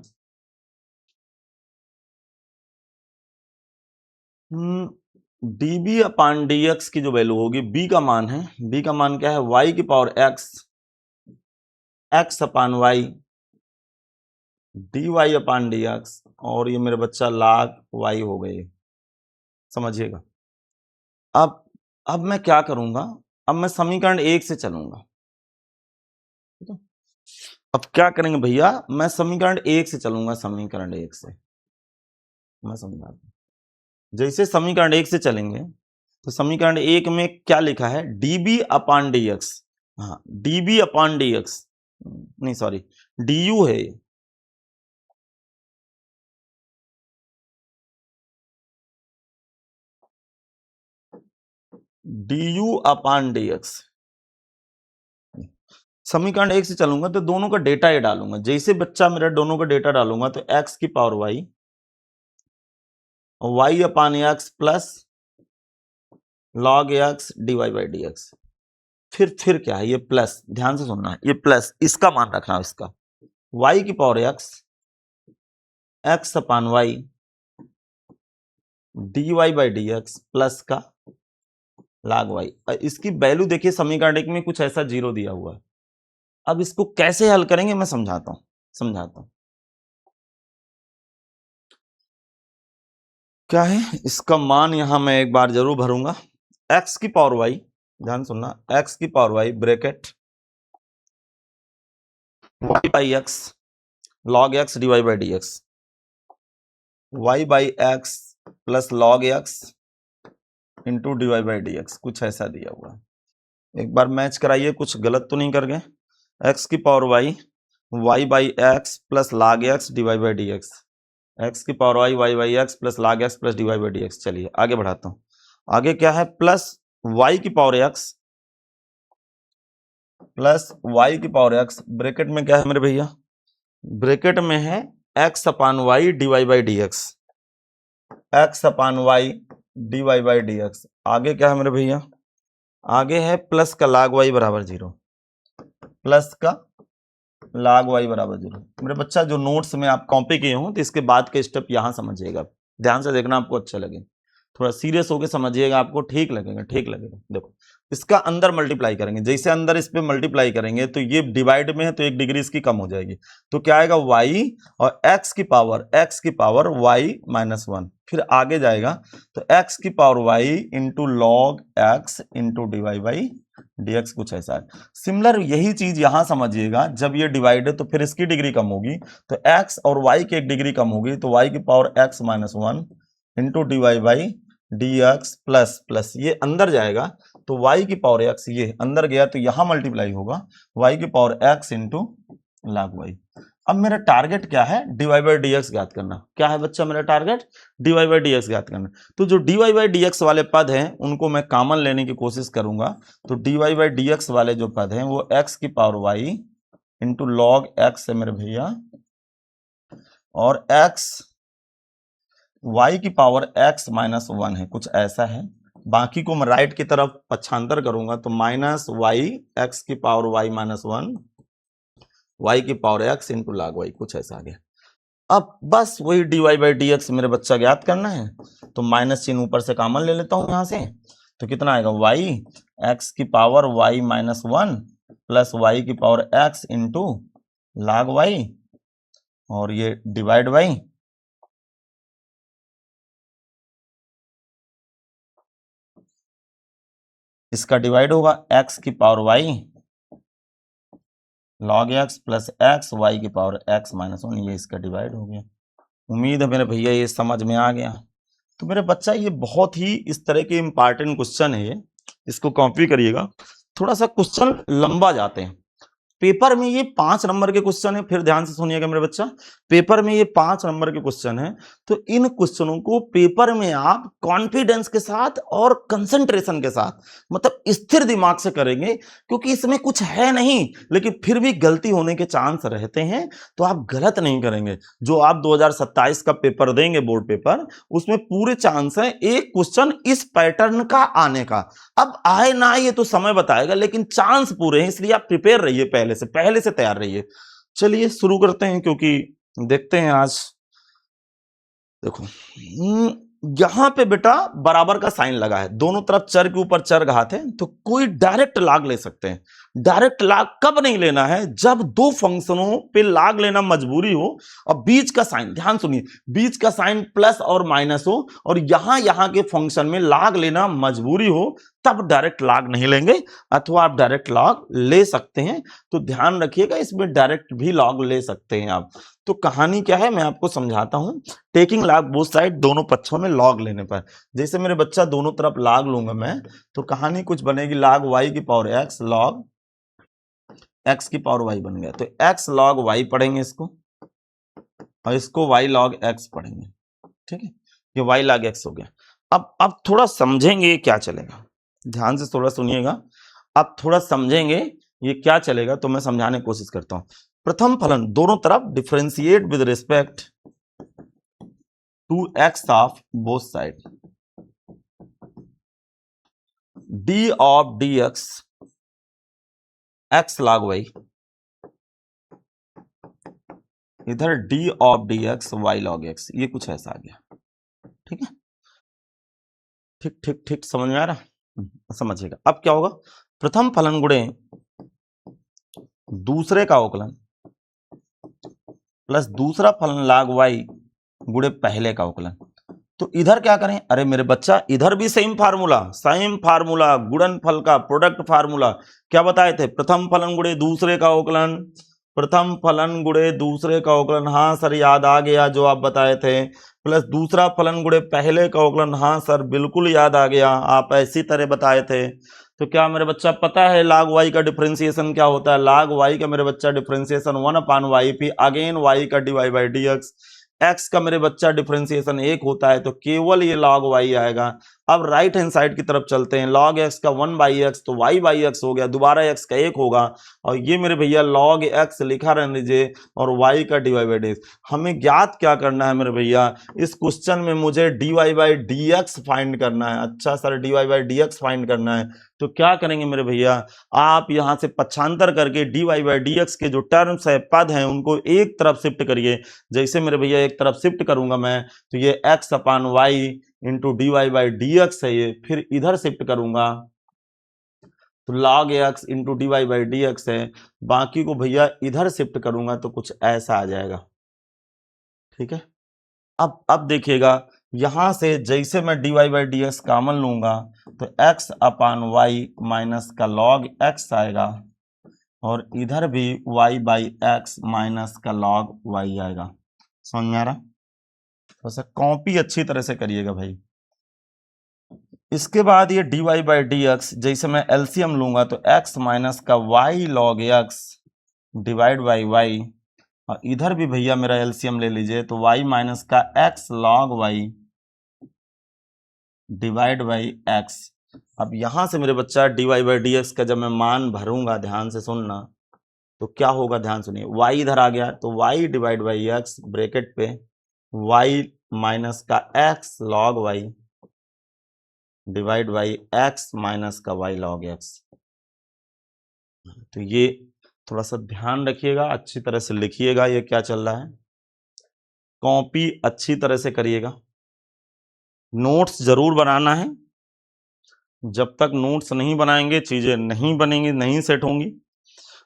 db अपान dx की जो वैल्यू होगी, b का मान है, b का मान क्या है, y की power x upon y dy अपान dx, और ये मेरे बच्चा log y हो गए। समझिएगा। अब मैं क्या करूंगा, अब मैं समीकरण 1 से चलूंगा। ठीक है, अब क्या करेंगे भैया, मैं समीकरण 1 से चलूंगा, समीकरण 1 से मैं समझाता हूं। जैसे समीकरण 1 से चलेंगे तो समीकरण 1 में क्या लिखा है, db अपान dx, हाँ db अपान dx, नहीं सॉरी du है, du अपान dx। समीकरण 1 से चलूंगा तो दोनों का डेटा ये डालूंगा, जैसे बच्चा मेरा दोनों का डेटा डालूंगा तो x की power y upon x plus log x dy by dx। फिर क्या है, ये प्लस, ध्यान से सुनना है, ये प्लस इसका मान रखना है, इसका y की power x upon y d y by d x plus का log y। इसकी वैल्यू देखिए समीकरण एक में कुछ ऐसा 0 दिया हुआ है। अब इसको कैसे हल करेंगे मैं समझाता हूं। क्या है इसका मान यहां मैं एक बार जरूर भरूंगा। x की पावर y, ध्यान सुनना, x की power y bracket y by x log x dy by d x, y by x plus log x into d y by d x, कुछ ऐसा दिया हुआ है। एक बार मैच कराइए, कुछ गलत तो नहीं कर गए। x की power y by x plus log x d y by d x, x की power y by x plus log x plus d y by d x. चलिए आगे बढ़ाता हूं। आगे क्या है, प्लस y की पावर x प्लस y की पावर x, ब्रैकेट में क्या है मेरे भैया, ब्रैकेट में है x upon y d y by d x, x upon y d y by d x. आगे क्या है मेरे भैया, आगे है प्लस का log y बराबर 0, प्लस का log y बराबर 0। मेरे बच्चा जो नोट्स में आप कॉपी किए हो तो इसके बाद के स्टेप यहां समझिएगा, ध्यान से देखना, आपको अच्छा लगे, थोड़ा सीरियस होकर समझिएगा, आपको ठीक लगेगा, ठीक लगेगा। देखो इसका अंदर मल्टीप्लाई करेंगे, जैसे अंदर इस पे मल्टीप्लाई करेंगे तो ये डिवाइड में है तो 1 डिग्री इसकी कम हो जाएगी, तो क्या आएगा y और x की पावर y माइनस 1, फिर आगे जाएगा तो x की power y into log x into d y by d x, कुछ ऐसा है। सिमिलर यही चीज यहां समझिएगा, जब ये डिवाइड है तो फिर इसकी डिग्री कम होगी, तो x और y की 1 डिग्री कम होगी, तो y की power x minus 1 into d y by d x plus plus ये अंदर जाएगा तो y की पावर x, ये अंदर गया तो यहां मल्टीप्लाई होगा y की power x into log y। अब मेरा टारगेट क्या है, d y by d x ज्ञात करना। क्या है बच्चा मेरा टारगेट, d y by d x ज्ञात करना। तो जो d y by d x वाले पद हैं उनको मैं कॉमन लेने की कोशिश करूंगा, तो d y by d x वाले जो पद हैं वो x की power y into log x है मेरे भैया, और x y की पावर x माइनस 1 है, कुछ ऐसा है। बाकी को मैं राइट की तरफ पक्षांतर करूंगा तो माइनस वाई एक्स की पावर y माइनस 1 y की power x into log y, कुछ ऐसा आ गया। अब बस वही d y by d x मेरे बच्चा ज्ञात करना है, तो माइनस चिन्ह ऊपर से कॉमन ले लेता हूं यहां से, तो कितना आएगा y x की power y minus 1 plus y की power x into log y, और ये डिवाइड बाई इसका डिवाइड होगा x की power y log x plus x y की पावर x माइनस 1, ये इसका डिवाइड हो गया। उम्मीद है मेरे भैया ये समझ में आ गया। तो मेरे बच्चा ये बहुत ही इस तरह के इंपॉर्टेंट क्वेश्चन है, ये इसको कॉपी करिएगा। थोड़ा सा क्वेश्चन लंबा जाते हैं, पेपर में ये 5 नंबर के क्वेश्चन है, फिर ध्यान से सुनिएगा मेरे बच्चा, पेपर में ये 5 नंबर के क्वेश्चन है, तो इन क्वेश्चनों को पेपर में आप कॉन्फिडेंस के साथ और कंसंट्रेशन के साथ, मतलब स्थिर दिमाग से करेंगे, क्योंकि इसमें कुछ है नहीं लेकिन फिर भी गलती होने के चांस रहते हैं, तो आप गलत नहीं करेंगे। जो आप 2027 का पेपर देंगे बोर्ड पेपर, उसमें पूरे चांस है एक क्वेश्चन इस पैटर्न का आने का। अब आए ना आए ये तो समय बताएगा, लेकिन चांस पूरे हैं, इसलिए आप प्रिपेयर रहिए, पहले से तैयार रहिए। चलिए शुरू करते हैं, क्योंकि देखते हैं आज, देखो यहां पे बेटा बराबर का साइन लगा है, दोनों तरफ चर के ऊपर चर घात है, तो कोई डायरेक्ट लाग ले सकते हैं। डायरेक्ट लाग कब नहीं लेना है, जब दो फंक्शनों पे लाग लेना मजबूरी हो और बीच का साइन, ध्यान सुनिए, बीच का साइन प्लस और माइनस हो और यहां के फंक्शन में लाग लेना मजबूरी हो, तब डायरेक्ट लाग नहीं लेंगे, अथवा आप डायरेक्ट लॉग ले सकते हैं। तो ध्यान रखिएगा, इसमें डायरेक्ट भी लॉग ले सकते हैं आप। तो कहानी क्या है मैं आपको समझाता हूं। टेकिंग लॉग बोथ साइड, दोनों पक्षों में लॉग लेने पर, जैसे मेरे बच्चा दोनों तरफ लॉग लूंगा मैं, तो कहानी कुछ बनेगी, लॉग वाई की पावर एक्स लॉग एक्स की पावर वाई बन गया, तो एक्स लॉग वाई पढ़ेंगे इसको, और इसको वाई लॉग एक्स पढ़ेंगे, ठीक है, ये वाई लॉग एक्स हो गया। अब थोड़ा समझेंगे ये क्या चलेगा, ध्यान से थोड़ा सुनिएगा, अब थोड़ा समझेंगे ये क्या चलेगा, तो मैं समझाने की कोशिश करता हूं। प्रथम फलन दोनों तरफ differentiate with respect to x of both side, d of d x log y, इधर d of d x y log x, ये कुछ ऐसा आ गया, ठीक है। ठीक ठीक ठीक, समझ में आ रहा? समझिएगा। अब क्या होगा, प्रथम फलन गुणे दूसरे का अवकलन प्लस दूसरा फलन log y गुणे पहले का अवकलन। तो इधर क्या करें, अरे मेरे बच्चा इधर भी सेम फार्मूला गुणनफल का प्रोडक्ट फार्मूला क्या बताए थे, प्रथम फलन गुणे दूसरे का अवकलन, प्रथम फलन गुणे दूसरे का अवकलन, हाँ सर याद आ गया जो आप बताए थे, प्लस दूसरा फलन गुणे पहले का अवकलन, हाँ सर बिल्कुल याद आ गया, आप ऐसी तरह बताए थे। तो क्या मेरे बच्चा पता है log y का डिफरेंशिएशन क्या होता है, log y का मेरे बच्चा डिफरेंशिएशन 1/y, फिर अगेन y का dy बाई dx, x का मेरे बच्चा डिफरेंशिएशन 1 होता है, तो केवल ये log y आएगा। अब राइट हैंड साइड की तरफ चलते हैं, log x का 1/x तो y बाई x हो गया, दोबारा x का 1 होगा, और ये मेरे भैया log x लिखा रहने दीजिए और y का dy बाई dx। हमें ज्ञात क्या करना है मेरे भैया, इस क्वेश्चन में मुझे dy बाई dx फाइंड करना है। अच्छा sir dy by dx find करना है, तो क्या करेंगे मेरे भैया, आप यहां से पक्षांतर करके dy बाई dx के जो टर्म्स है, पद हैं, उनको एक तरफ शिफ्ट करिए। जैसे मेरे भैया एक तरफ शिफ्ट करूंगा मैं, तो ये x upon y into dy by dx है, ये फिर इधर शिफ्ट करूंगा तो log x into dy by dx है, बाकी को भैया इधर शिफ्ट करूंगा तो कुछ ऐसा आ जाएगा। ठीक है, अब देखिएगा, यहां से जैसे मैं dy बाई dx कॉमन लूंगा तो x अपान वाई माइनस का log x आएगा, और इधर भी y बाई एक्स माइनस का log y आएगा। समझ में आ रहा? तो कॉपी अच्छी तरह से करिएगा भाई। इसके बाद ये dy बाई dx, जैसे मैं एलसीएम लूंगा तो x माइनस का y log x divide by y, और इधर भी भैया मेरा एलसीएम ले लीजिए तो y माइनस का x log y divide by x। अब यहां से मेरे बच्चा dy बाई dx का जब मैं मान भरूंगा, ध्यान से सुनना, तो क्या होगा, ध्यान सुनिए, y इधर आ गया तो y divide by x bracket पे y माइनस का x log y divide by x minus का y log x। तो ये थोड़ा सा ध्यान रखिएगा, अच्छी तरह से लिखिएगा ये क्या चल रहा है, कॉपी अच्छी तरह से करिएगा, नोट्स जरूर बनाना है। जब तक नोट्स नहीं बनाएंगे चीजें नहीं बनेंगी, नहीं सेट होंगी।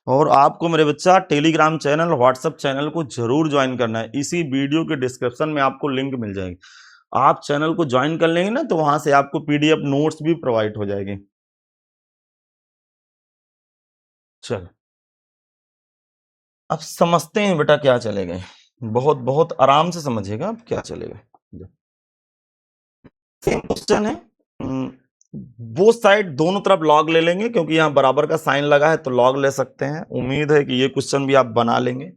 और आपको मेरे बच्चा टेलीग्राम चैनल, व्हाट्सएप चैनल को जरूर ज्वाइन करना है, इसी वीडियो के डिस्क्रिप्शन में आपको लिंक मिल जाएगी। आप चैनल को ज्वाइन कर लेंगे ना तो वहां से आपको पीडीएफ नोट्स भी प्रोवाइड हो जाएंगे। चल अब समझते हैं बेटा क्या चलेगा, बहुत बहुत आराम से समझिएगा अब क्या चलेगा। सेम क्वेश्चन है, वो साइड दोनों तरफ लॉग ले लेंगे क्योंकि यहाँ बराबर का साइन लगा है तो लॉग ले सकते हैं। उम्मीद है कि ये क्वेश्चन भी आप बना लेंगे।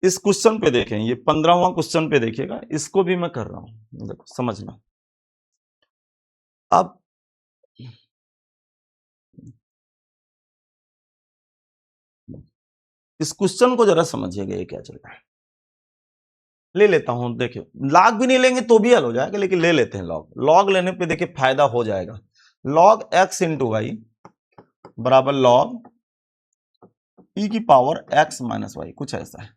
इस क्वेश्चन पे देखें, ये 15वां क्वेश्चन पे देखिएगा, इसको भी मैं कर रहा हूं, देखो समझना। अब इस क्वेश्चन को जरा समझिएगा ये क्या चल रहा है। ले लेता हूं, देखिए लॉग भी नहीं लेंगे तो भी हल हो जाएगा, लेकिन ले लेते हैं लॉग। लॉग लेने पे देखिए फायदा हो जाएगा, लॉग एक्स इंटू वाई बराबर लॉग ई की पावर एक्स माइनस वाई, कुछ ऐसा है।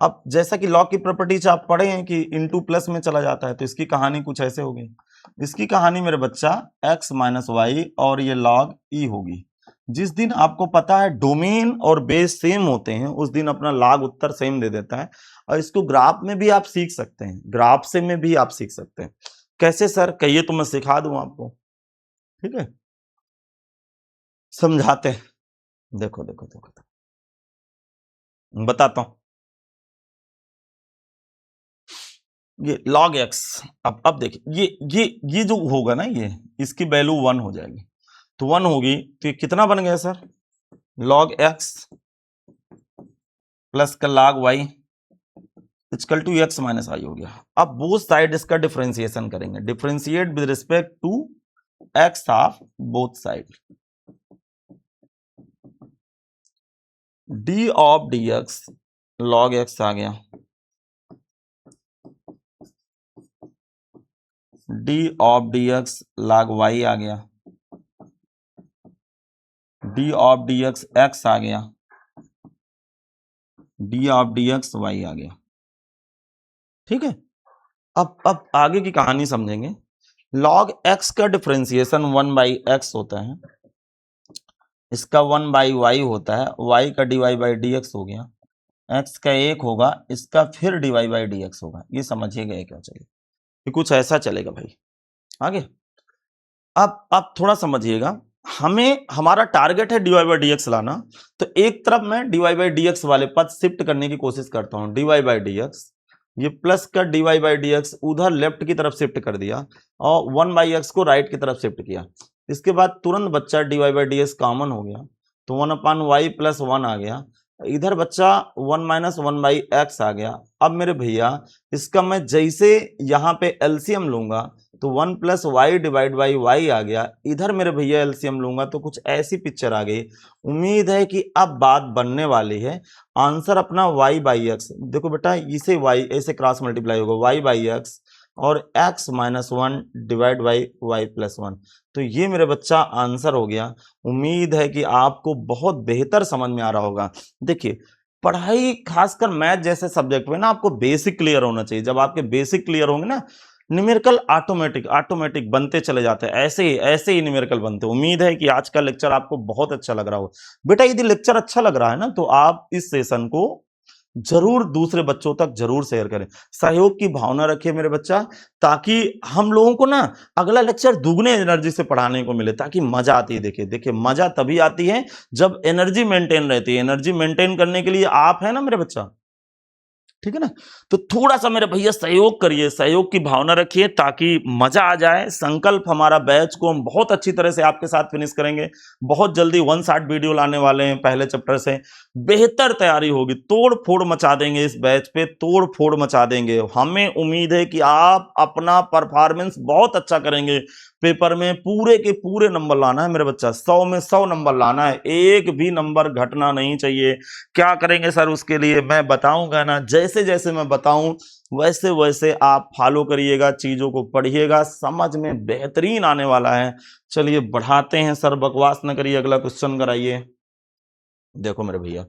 अब जैसा कि लॉग की प्रॉपर्टीज आप पढ़े हैं कि इनटू प्लस में चला जाता है, तो इसकी कहानी कुछ ऐसे होगी। इसकी कहानी मेरे बच्चा x माइनस वाई और ये लॉग ई होगी। जिस दिन आपको पता है डोमेन और बेस सेम होते हैं उस दिन अपना लॉग उत्तर सेम दे देता है। और इसको ग्राफ में भी आप सीख सकते हैं, ग्राफ से में भी आप सीख सकते हैं। कैसे सर, कहिए तो मैं सिखा दूं आपको। ठीक है, समझाते हैं। देखो देखो देखो, देखो बताता हूं। ये log x, अब देखिए ये जो होगा ना, ये इसकी वैल्यू 1 हो जाएगी, तो 1 होगी तो ये कितना बन गया सर, log x प्लस का log y equal to x minus I हो गया। अब बोथ साइड इसका डिफरेंशिएशन करेंगे, differentiate with respect to x of both side, d of dx log x आ गया, d of dx log y आ गया, d ऑफ dx x आ गया, d ऑफ dx y आ गया। ठीक है, अब आगे की कहानी समझेंगे। log x का डिफरेंशिएशन 1/x होता है, इसका 1/y होता है, y का dy/dx हो गया, x का 1 होगा, इसका फिर dy/dx होगा। ये समझिएगा क्या चलेगा, ये कुछ ऐसा चलेगा भाई। आगे अब थोड़ा समझिएगा, हमें हमारा टारगेट है dy/dx लाना, तो एक तरफ मैं dy/dx वाले पद शिफ्ट करने की कोशिश करता हूं, dy/dx, ये प्लस का dy/dx उधर लेफ्ट की तरफ शिफ्ट कर दिया और 1/x को राइट की तरफ शिफ्ट किया। इसके बाद तुरंत बच्चा dy/dx कॉमन हो गया, तो 1/y + 1 आ गया, इधर बच्चा 1 - 1/x आ गया। अब मेरे भैया इसका मैं जैसे यहाँ पे एलसीएम लूंगा तो 1 + y/y आ गया, इधर मेरे भैया एलसीएम लूंगा तो कुछ ऐसी पिक्चर आ गई। उम्मीद है कि अब बात बनने वाली है। आंसर अपना y/x, देखो बेटा इसे y ऐसे क्रॉस मल्टीप्लाई होगा, y/x और x - 1 / y + 1, तो ये मेरे बच्चा आंसर हो गया। उम्मीद है कि आपको बहुत बेहतर समझ में आ रहा होगा। देखिए पढ़ाई खासकर मैथ जैसे सब्जेक्ट में ना आपको बेसिक क्लियर होना चाहिए। जब आपके बेसिक क्लियर होंगे ना, न्यूमेरिकल ऑटोमेटिक बनते चले जाते हैं, ऐसे ही न्यूमेरिकल बनते। उम्मीद है कि आज का लेक्चर आपको बहुत अच्छा लग रहा हो। बेटा यदि लेक्चर अच्छा लग रहा है ना, तो आप इस सेशन को जरूर दूसरे बच्चों तक जरूर शेयर करें, सहयोग की भावना रखिए मेरे बच्चा, ताकि हम लोगों को ना अगला लेक्चर दुगने एनर्जी से पढ़ाने को मिले, ताकि मजा आती है। देखिए मजा तभी आती है जब एनर्जी मेंटेन रहती है। एनर्जी मेंटेन करने के लिए आप है ना मेरे बच्चा, ठीक है ना, तो थोड़ा सा मेरे भैया सहयोग करिए, सहयोग की भावना रखिए ताकि मजा आ जाए। संकल्प हमारा बैच को हम बहुत अच्छी तरह से आपके साथ फिनिश करेंगे। बहुत जल्दी 160 वीडियो लाने वाले हैं, पहले चैप्टर से बेहतर तैयारी होगी, तोड़ फोड़ मचा देंगे इस बैच पे, तोड़ फोड़ मचा देंगे। हमें उम्मीद है कि आप अपना परफॉर्मेंस बहुत अच्छा करेंगे, पेपर में पूरे के पूरे नंबर लाना है मेरे बच्चा, 100 में 100 नंबर लाना है, एक भी नंबर घटना नहीं चाहिए। क्या करेंगे सर उसके लिए, मैं बताऊंगा ना, जैसे जैसे मैं बताऊं वैसे वैसे आप फॉलो करिएगा, चीजों को पढ़िएगा, समझ में बेहतरीन आने वाला है। चलिए बढ़ाते हैं सर, बकवास न करिए, अगला क्वेश्चन कराइए। देखो मेरे भैया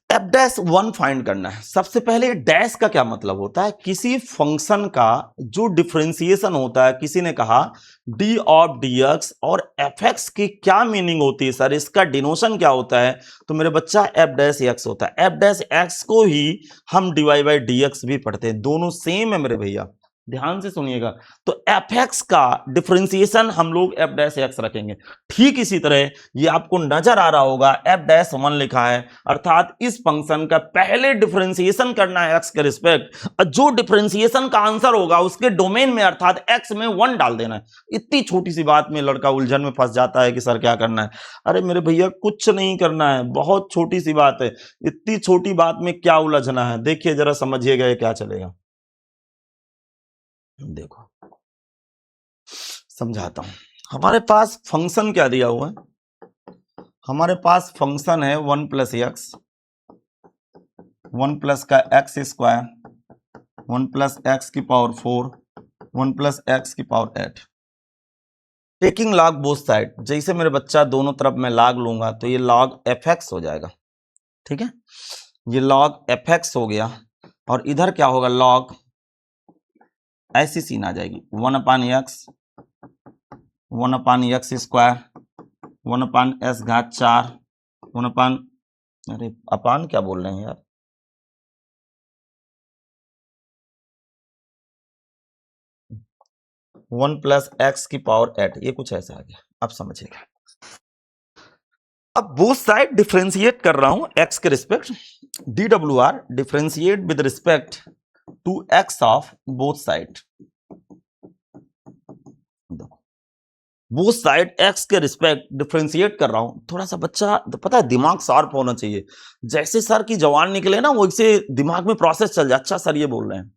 f'1 फाइंड करना है। सबसे पहले डैश का क्या मतलब होता है, किसी फंक्शन का जो डिफरेंशिएशन होता है। किसी ने कहा d ऑफ dx और fx की क्या मीनिंग होती है सर, इसका डिनोशन क्या होता है, तो मेरे बच्चा f'(x) होता है। f'(x) को ही हम dy/dx भी पढ़ते हैं, दोनों सेम है मेरे भैया, ध्यान से सुनिएगा। तो fx का डिफरेंशिएशन हम लोग f'(x) रखेंगे। ठीक इसी तरह ये आपको नजर आ रहा होगा f'1 लिखा है, अर्थात इस फंक्शन का पहले डिफरेंशिएशन करना है x के रिस्पेक्ट, और जो डिफरेंशिएशन का आंसर होगा उसके डोमेन में अर्थात x में 1 डाल देना है। इतनी छोटी सी बात में लड़का उलझन में फंस जाता है कि सर क्या करना है। अरे मेरे भैया कुछ नहीं करना है, बहुत छोटी सी बात है, इतनी छोटी बात में क्या उलझना है। देखिए जरा समझिएगा ये क्या चलेगा, देखो समझाता हूं। हमारे पास फंक्शन क्या दिया हुआ है, हमारे पास फंक्शन है 1 + x, 1 प्लस का x², 1 + x⁴, 1 + x⁸। Taking log both side, जैसे मेरे बच्चा दोनों तरफ मैं log लूंगा तो ये log f(x) हो जाएगा, ठीक है, ये log f(x) हो गया, और इधर क्या होगा log, ऐसी सीन आ जाएगी 1/x, 1/x², 1/s⁴, 1 अरे अपान क्या बोल रहे हैं यार, वन प्लस x⁸, ये कुछ ऐसा आ गया। अब समझिएगा, अब बोथ साइड डिफरेंशिएट कर रहा हूं x के respect, DWR differentiate with respect to x of both side. Both side x के रिस्पेक्ट डिफरेंशिएट कर रहा हूं। थोड़ा सा बच्चा पता है दिमाग शार्प होना चाहिए, जैसे सर की जवान निकले ना वैसे दिमाग में प्रोसेस चल जाए। अच्छा सर ये बोल रहे हैं,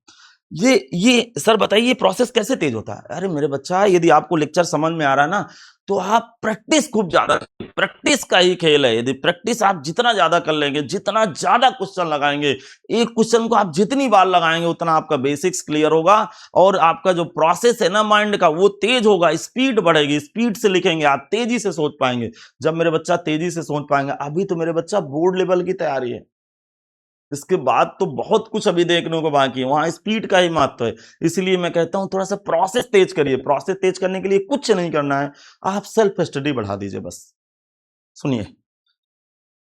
ये सर बताइए ये प्रोसेस कैसे तेज होता है। अरे मेरे बच्चा यदि आपको लेक्चर समझ में आ रहा है ना, तो आप प्रैक्टिस खूब ज्यादा, प्रैक्टिस का ही खेल है। यदि प्रैक्टिस आप जितना ज्यादा कर लेंगे, जितना ज्यादा क्वेश्चन लगाएंगे, एक क्वेश्चन को आप जितनी बार लगाएंगे उतना आपका बेसिक्स क्लियर होगा, और आपका जो प्रोसेस है ना माइंड का वो तेज होगा, स्पीड बढ़ेगी, स्पीड से लिखेंगे आप, तेजी से सोच पाएंगे। जब मेरे बच्चा तेजी से सोच पाएंगे, अभी तो मेरे बच्चा बोर्ड लेवल की तैयारी है, इसके बाद तो बहुत कुछ अभी देखने को बाकी है, वहां स्पीड का ही महत्व है। इसलिए मैं कहता हूं थोड़ा सा प्रोसेस तेज करिए। प्रोसेस तेज करने के लिए कुछ नहीं करना है, आप सेल्फ स्टडी बढ़ा दीजिए बस। सुनिए,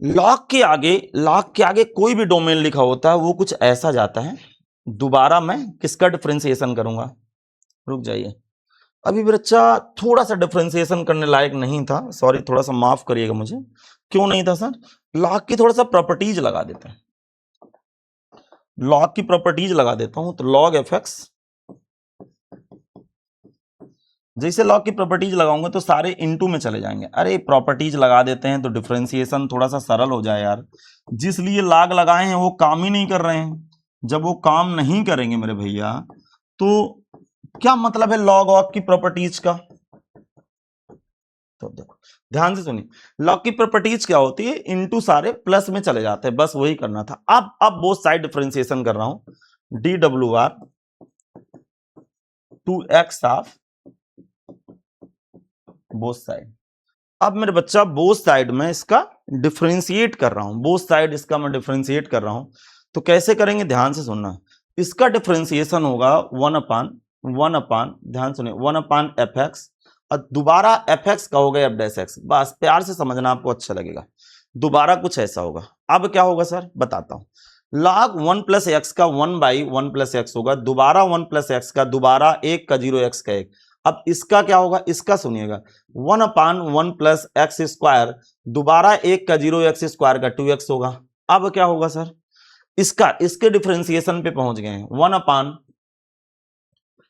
लॉग के आगे कोई भी डोमेन लिखा होता है वो कुछ ऐसा जाता है। दोबारा मैं किसका डिफरेंशिएशन करूंगा, रुक जाइए, अभी बच्चा थोड़ा सा डिफरेंशिएशन करने लायक नहीं था, सॉरी, थोड़ा सा माफ करिएगा मुझे। क्यों नहीं था सर? लॉग की थोड़ा सा प्रॉपर्टीज लगा देते हैं, लॉग की प्रॉपर्टीज लगा देता हूं। तो लॉग एफ एक्स, जैसे लॉग की प्रॉपर्टीज लगाऊंगा तो सारे इनटू में चले जाएंगे। अरे प्रॉपर्टीज लगा देते हैं तो डिफरेंशिएशन थोड़ा सा सरल हो जाए यार। जिस लिए लॉग लगाए हैं वो काम ही नहीं कर रहे हैं। जब वो काम नहीं करेंगे मेरे भैया तो क्या मतलब है लॉग ऑफ की प्रॉपर्टीज का? तो देखो ध्यान से सुनिए, लॉग की प्रॉपर्टीज क्या होती है, इनटू सारे प्लस में चले जाते हैं, बस वही करना था। अब बोथ साइड डिफरेंशिएशन कर रहा हूं, D W R to x of both side. अब मेरे बच्चा बोथ साइड में इसका डिफरेंशिएट कर रहा हूं, बोथ साइड इसका मैं डिफरेंशिएट कर रहा हूं। तो कैसे करेंगे, ध्यान से सुनना। इसका डिफरेंशिएशन होगा वन अपान, ध्यान सुनिए, वन अपान एफ एक्स, और दोबारा एफ एक्स का होगा एफ डैश एक्स। बस प्यार से समझना, आपको अच्छा लगेगा। दोबारा कुछ ऐसा होगा। अब क्या होगा सर, बताता हूं। लॉग वन प्लस एक्स का one by one plus x होगा, दोबारा वन प्लस एक्स का, दोबारा एक का जीरो एक्स का एक। अब इसका क्या होगा, इसका सुनिएगा, one upon one plus x square, दोबारा एक का जीरो एक्स स्क्वायर का टू एक्स होगा। अब क्या होगा सर, इसके डिफरेंशिएशन पे पहुंच गए हैं, one upon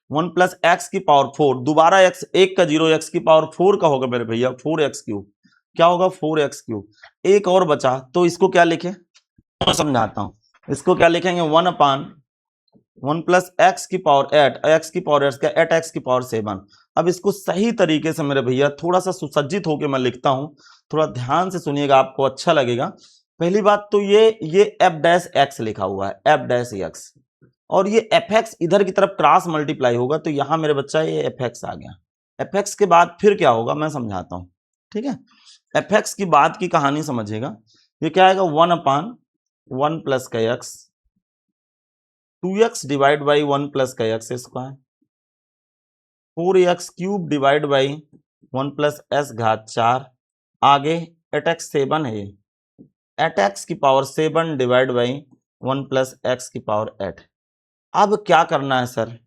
one plus x की पावर फोर, दोबारा एक्स, एक का जीरो एक्स की पावर फोर का होगा मेरे भैया, फोर एक्स क्यूब। क्या होगा, फोर एक्स क्यूब। एक और बचा, तो इसको क्या लिखे, मैं समझाता हूं। इसको क्या लिखेंगे, one upon one plus x की पावर एट, एक्स की पावर एट का एट एक्स की पावर सेवन। अब इसको सही तरीके से मेरे भैया थोड़ा सा सुसज्जित होकर मैं लिखता हूं, थोड़ा ध्यान से सुनिएगा, आपको अच्छा लगेगा। पहली बात तो ये एफ डैश एक्स लिखा हुआ है, एफ डैश एक्स, और ये एफ एक्स इधर की तरफ क्रॉस मल्टीप्लाई होगा, तो यहां मेरे बच्चा ये एफ एक्स आ गया। एफ एक्स के बाद फिर क्या होगा मैं समझाता हूं, ठीक है। एफ एक्स की बाद की कहानी समझिएगा, ये क्या आएगा, वन अपान वन प्लस का x, two x divide by one plus का x square, four x cube divide by one plus x घात चार, आगे एट एक्स सेवन है, एट एक्स की power seven divide by one plus x की power eight. अब क्या करना है सर,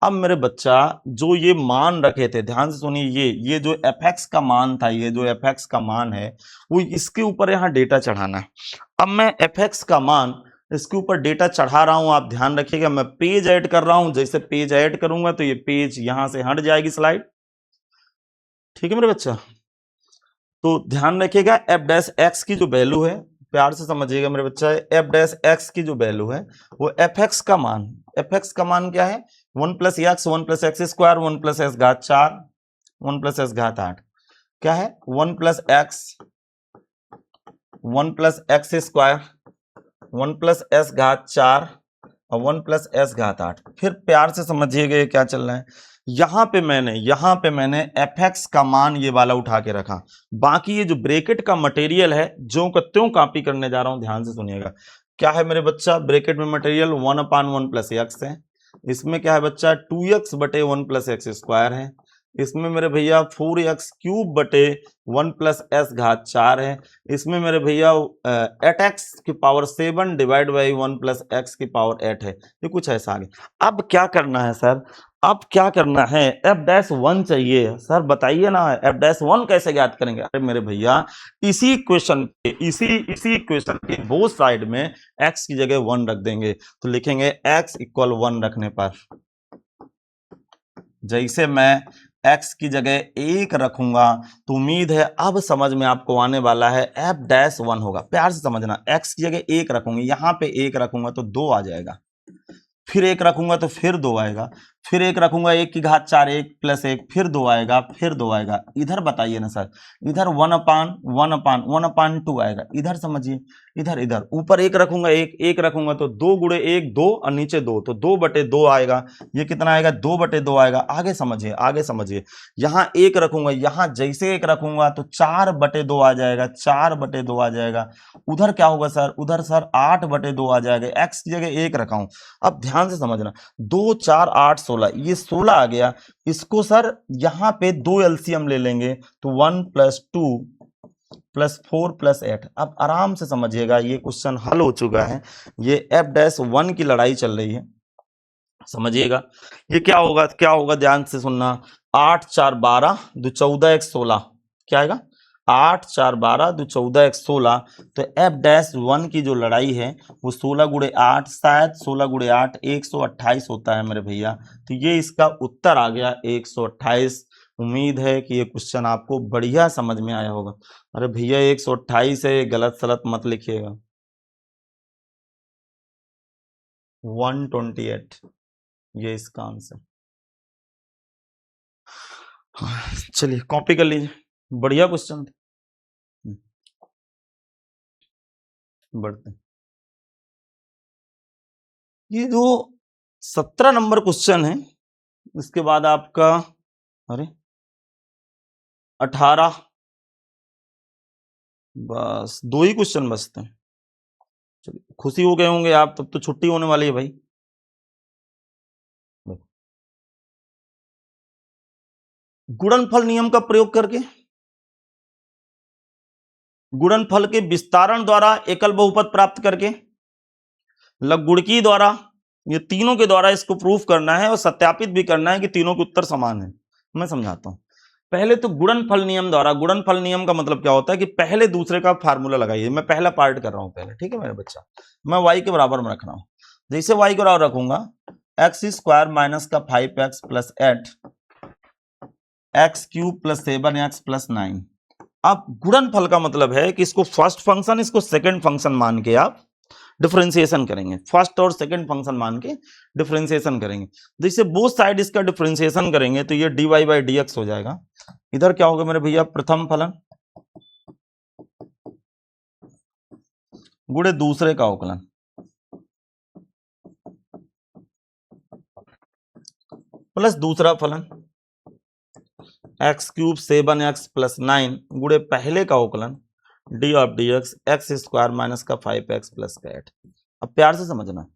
अब मेरे बच्चा जो ये मान रखे थे, ध्यान से सुनिए, ये जो एफ एक्स का मान था, ये जो एफ एक्स का मान है वो इसके ऊपर यहाँ डेटा चढ़ाना है। अब मैं एफ एक्स का मान इसके ऊपर डेटा चढ़ा रहा हूं, आप ध्यान रखिएगा, मैं पेज ऐड कर रहा हूं। जैसे पेज ऐड करूंगा तो ये पेज यहां से हट जाएगी स्लाइड, ठीक है मेरे बच्चा। तो ध्यान रखिएगा, एफ डैश एक्स की जो वैल्यू है, प्यार से समझिएगा मेरे बच्चा, एफ डैश एक्स की जो वैल्यू है वो एफ एक्स का मान, एफ एक्स का मान क्या है, one plus x square, one plus x घात चार, वन प्लस एस घात आठ। क्या है, one plus x square, one plus x घात चार और वन प्लस एस घात आठ। फिर प्यार से समझिएगा ये क्या चल रहा है, यहां पे मैंने एफ एक्स का मान ये वाला उठा के रखा, बाकी ये जो ब्रैकेट का मटेरियल है जो का त्यों कॉपी करने जा रहा हूं, ध्यान से सुनिएगा। क्या है मेरे बच्चा, ब्रैकेट में material one upon one plus x है, इसमें क्या है बच्चा, टू एक्स बटे वन प्लस एक्स स्क्वायर है, इसमें मेरे भैया फोर एक्स क्यूब बटे वन प्लस एस घात चार है, इसमें मेरे भैया एट एक्स की power seven divide by one plus x की पावर एट है। ये कुछ ऐसा आ गया। अब क्या करना है सर, अब क्या करना है, एफ डैश वन चाहिए सर, बताइए ना एफ डैश वन कैसे ज्ञात करेंगे। अरे मेरे भैया इसी इक्वेशन के बोथ साइड में एक्स की जगह वन रख देंगे, तो लिखेंगे एक्स इक्वल वन रखने पर, जैसे मैं x की जगह एक रखूंगा तो उम्मीद है अब समझ में आपको आने वाला है, एफ डैश वन होगा। प्यार से समझना, x की जगह एक रखूंगी, यहां पे एक रखूंगा तो दो आ जाएगा, फिर एक रखूंगा तो फिर दो आएगा, फिर एक रखूंगा 1 की घात 4, 1 प्लस 1, फिर 2 आएगा, फिर 2 आएगा। इधर बताइए ना सर, इधर 1/1/1/2 आएगा। इधर समझिए, इधर इधर ऊपर 1 रखूंगा, 1 रखूंगा तो 2 गुणे 1 2 और नीचे 2, तो 2/2 आएगा। ये कितना आएगा? 2/2 आएगा। आगे समझिए, आगे समझिए, यहाँ 1 रखूंगा, यहाँ जैसे 1 रखूंगा तो 4/2 आ जाएगा, 4/2 आ जाएगा। उधर क्या होगा सर? उधर सर 8/2 आ जाएगा। x की जगह 1 रखा हूं। अब ध्यान से समझना, 2 4 8 16, ये 16 आ गया। इसको सर यहाँ पे 2 एलसीएम ले लेंगे तो 1 + 2 + 4 + 8। अब आराम से समझिएगा, ये क्वेश्चन हल हो चुका है। ये F-1 की लड़ाई चल रही है, समझिएगा। ये क्या होगा, क्या होगा, ध्यान से सुनना। 8 4 12 2 14 1 16, क्या आएगा? 8 4 12 2 14 1 16। तो F-1 की जो लड़ाई है वो 16 × 8, शायद 16 × 8 128 होता है मेरे भैया। तो ये इसका उत्तर आ गया 128। उम्मीद है कि ये क्वेश्चन आपको बढ़िया समझ में आया होगा। अरे भैया 128 है, गलत सलत मत लिखिएगा। 128 ये इसका आंसर। चलिए कॉपी कर लीजिए, बढ़िया क्वेश्चन थे। बढ़ते, ये जो 17 नंबर क्वेश्चन है, इसके बाद आपका, अरे 18, बस 2 ही क्वेश्चन बचते हैं। चलिए खुशी हो गए होंगे आप, तब तो छुट्टी होने वाली है भाई। गुणनफल नियम का प्रयोग करके गुणनफल के विस्तारण द्वारा एकल बहुपद प्राप्त करके, लघुगुणकी द्वारा, ये तीनों के द्वारा इसको प्रूफ करना है और सत्यापित भी करना है कि तीनों के उत्तर समान है। मैं समझाता हूं। पहले तो गुणनफल नियम द्वारा, गुणनफल नियम का मतलब क्या होता है कि पहले दूसरे का फार्मूला लगाइए। मैं पहला पार्ट कर रहा हूं पहले, ठीक है मेरे बच्चा। मैं y के बराबर में रख रहा हूं, जैसे y के बराबर रखूंगा x² - का 5x + 8 x³ + 7x + 9। अब गुणनफल का मतलब है कि इसको फर्स्ट फंक्शन, इसको सेकंड फंक्शन मान के आप डिफरेंशिएशन करेंगे। फर्स्ट और सेकंड फंक्शन मान के डिफरेंशिएशन करेंगे। जैसे बोथ साइड इसका डिफरेंशिएशन करेंगे तो ये dy/dx हो जाएगा। इधर क्या होगा मेरे भैया? प्रथम फलन गुणे दूसरे का अवकलन प्लस दूसरा फलन x³ 7x + 9 गुणे पहले का अवकलन d/dx x² - का 5x + 8। अब प्यार से समझना,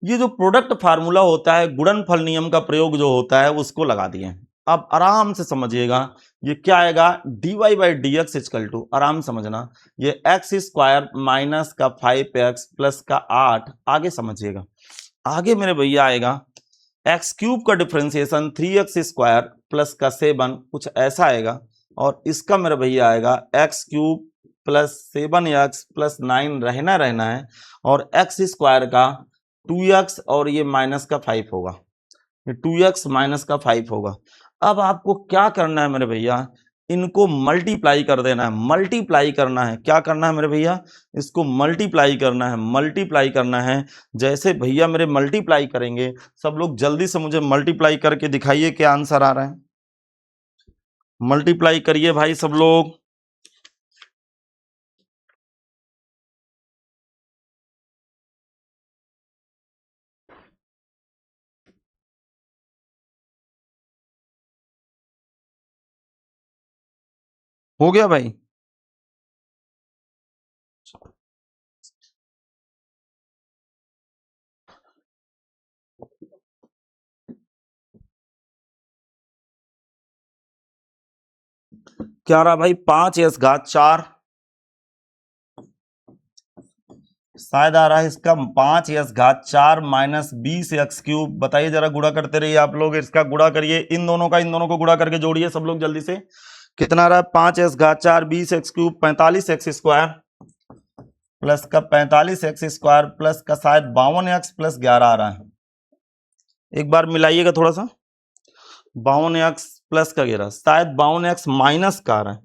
ये जो प्रोडक्ट फार्मूला होता है, गुणनफल नियम का प्रयोग जो होता है उसको लगा दिए। अब आराम से समझिएगा, ये क्या आएगा? dy/dx = आराम समझना, ये x² - का 5x + का 8। आगे समझिएगा, आगे मेरे भैया आएगा x³ का डिफरेंशिएशन 3x² + का 7, कुछ ऐसा आएगा। और इसका मेरे भैया आएगा x³ + 7x + 9 रहना है, और x² का 2x और ये -5 होगा, ये 2x - 5 होगा। अब आपको क्या करना है मेरे भैया? इनको मल्टीप्लाई कर देना है, मल्टीप्लाई करना है। क्या करना है मेरे भैया? इसको मल्टीप्लाई करना है, मल्टीप्लाई करना है। जैसे भैया मेरे मल्टीप्लाई करेंगे, सब लोग जल्दी से मुझे मल्टीप्लाई करके दिखाइए क्या आंसर आ रहा है। मल्टीप्लाई करिए भाई सब लोग। हो गया भाई? क्या रहा भाई? 5s⁴, शायद आ रहा है इसका 5s⁴ - 20x³। बताइए जरा, गुणा करते रहिए आप लोग, इसका गुणा करिए, इन दोनों को गुणा करके जोड़िए सब लोग जल्दी से। कितना आ रहा है? 5s⁴ 20x³ 45x² प्लस का 45x² प्लस का शायद 52x + 11 आ रहा है। एक बार मिलाइएगा थोड़ा सा। 52x + का 11, शायद 52x माइनस का आ रहा है।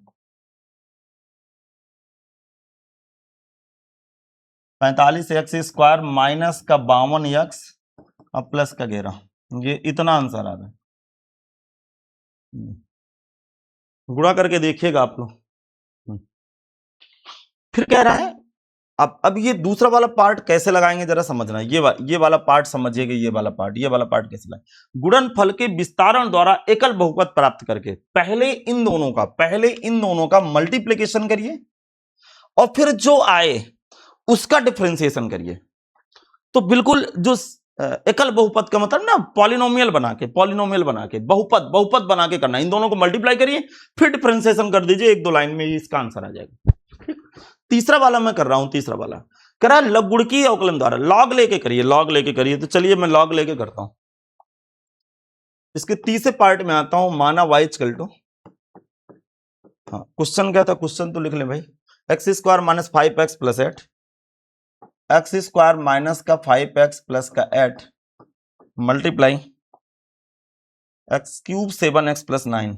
45x² - का 52x और प्लस का 11। ये इतना आंसर आ रहा है। गुणा करके देखिएगा आप लोग। फिर कह रहा है अब ये दूसरा वाला पार्ट कैसे लगाएंगे जरा समझना। ये वाला पार्ट समझिएगा। ये वाला पार्ट कैसे लगाएंगे। गुणनफल के विस्तारण द्वारा एकल बहुपद प्राप्त करके पहले इन दोनों का मल्टीप्लिकेशन करिए और फिर जो आए उसका डिफरेंशिएशन करिए। तो बिल्कुल जो एकल बहुपद का मतलब ना पॉलिनोमियल बना के बहुपद बना के करना। इन दोनों को मल्टीप्लाई करिए फिर डिफरेंशिएशन कर दीजिए, 1-2 लाइन में इसका आंसर आ जाएगा। तीसरा वाला मैं कर रहा हूं। तीसरा वाला कह रहा है लघुगुणकीय अवकलन द्वारा लॉग लेके करिए। तो चलिए मैं लॉग लेके करता हूं। इसके तीसरे पार्ट में आता हूं। माना y इक्वल टू, हाँ क्वेश्चन क्या था, क्वेश्चन तो लिख ले भाई। X square minus 5x plus 8, x square minus का 5x प्लस का 8 multiply x cube 7x plus 9,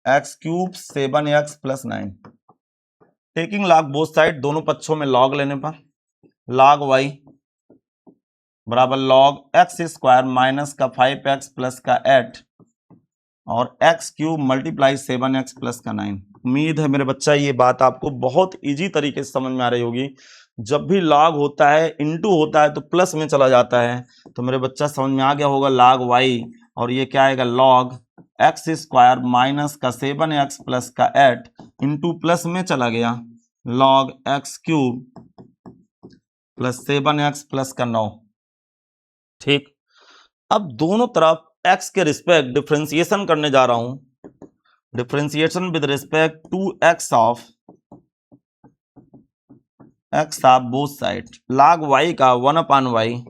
x cube 7x plus 9 taking log both side, दोनों पक्षों में लॉग लेने पर लॉग y बराबर लॉग एक्स स्क्वायर माइनस का 5x प्लस का 8 और x cube multiply 7x plus का 9। उम्मीद है मेरे बच्चा ये बात आपको बहुत इजी तरीके से समझ में आ रही होगी। जब भी लॉग होता है इनटू होता है तो प्लस में चला जाता है। तो मेरे बच्चा समझ में आ गया होगा लॉग y, और ये क्या आएगा लॉग एक्स स्क्वायर माइनस का 7x प्लस का 8 इंटू प्लस में चला गया log x cube plus 7x plus का 9। ठीक, अब दोनों तरफ x के रिस्पेक्ट डिफरेंशिएशन करने जा रहा हूं। Differentiation with respect to x of both side. log y का 1/y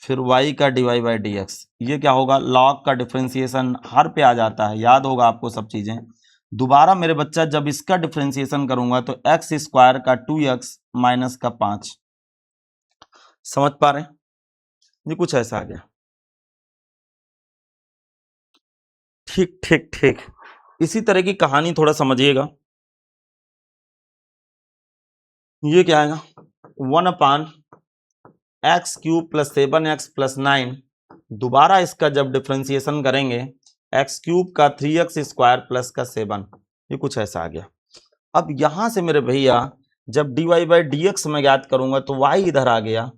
फिर y का dy बाई dx। ये क्या होगा log का डिफरेंशिएशन हर पे आ जाता है, याद होगा आपको सब चीजें। दोबारा मेरे बच्चा जब इसका डिफरेंशिएशन करूंगा तो एक्स स्क्वायर का 2x माइनस का 5। समझ पा रहे हैं? ये कुछ ऐसा आ गया। ठीक ठीक ठीक, इसी तरह की कहानी थोड़ा समझिएगा। ये क्या आएगा 1/x cube plus 7x plus 9। दोबारा इसका जब डिफरेंशिएशन करेंगे एक्स क्यूब का 3x स्क्वायर प्लस का 7। ये कुछ ऐसा आ गया। अब यहां से मेरे भैया जब dy बाई dx में ज्ञात करूंगा तो y इधर आ गया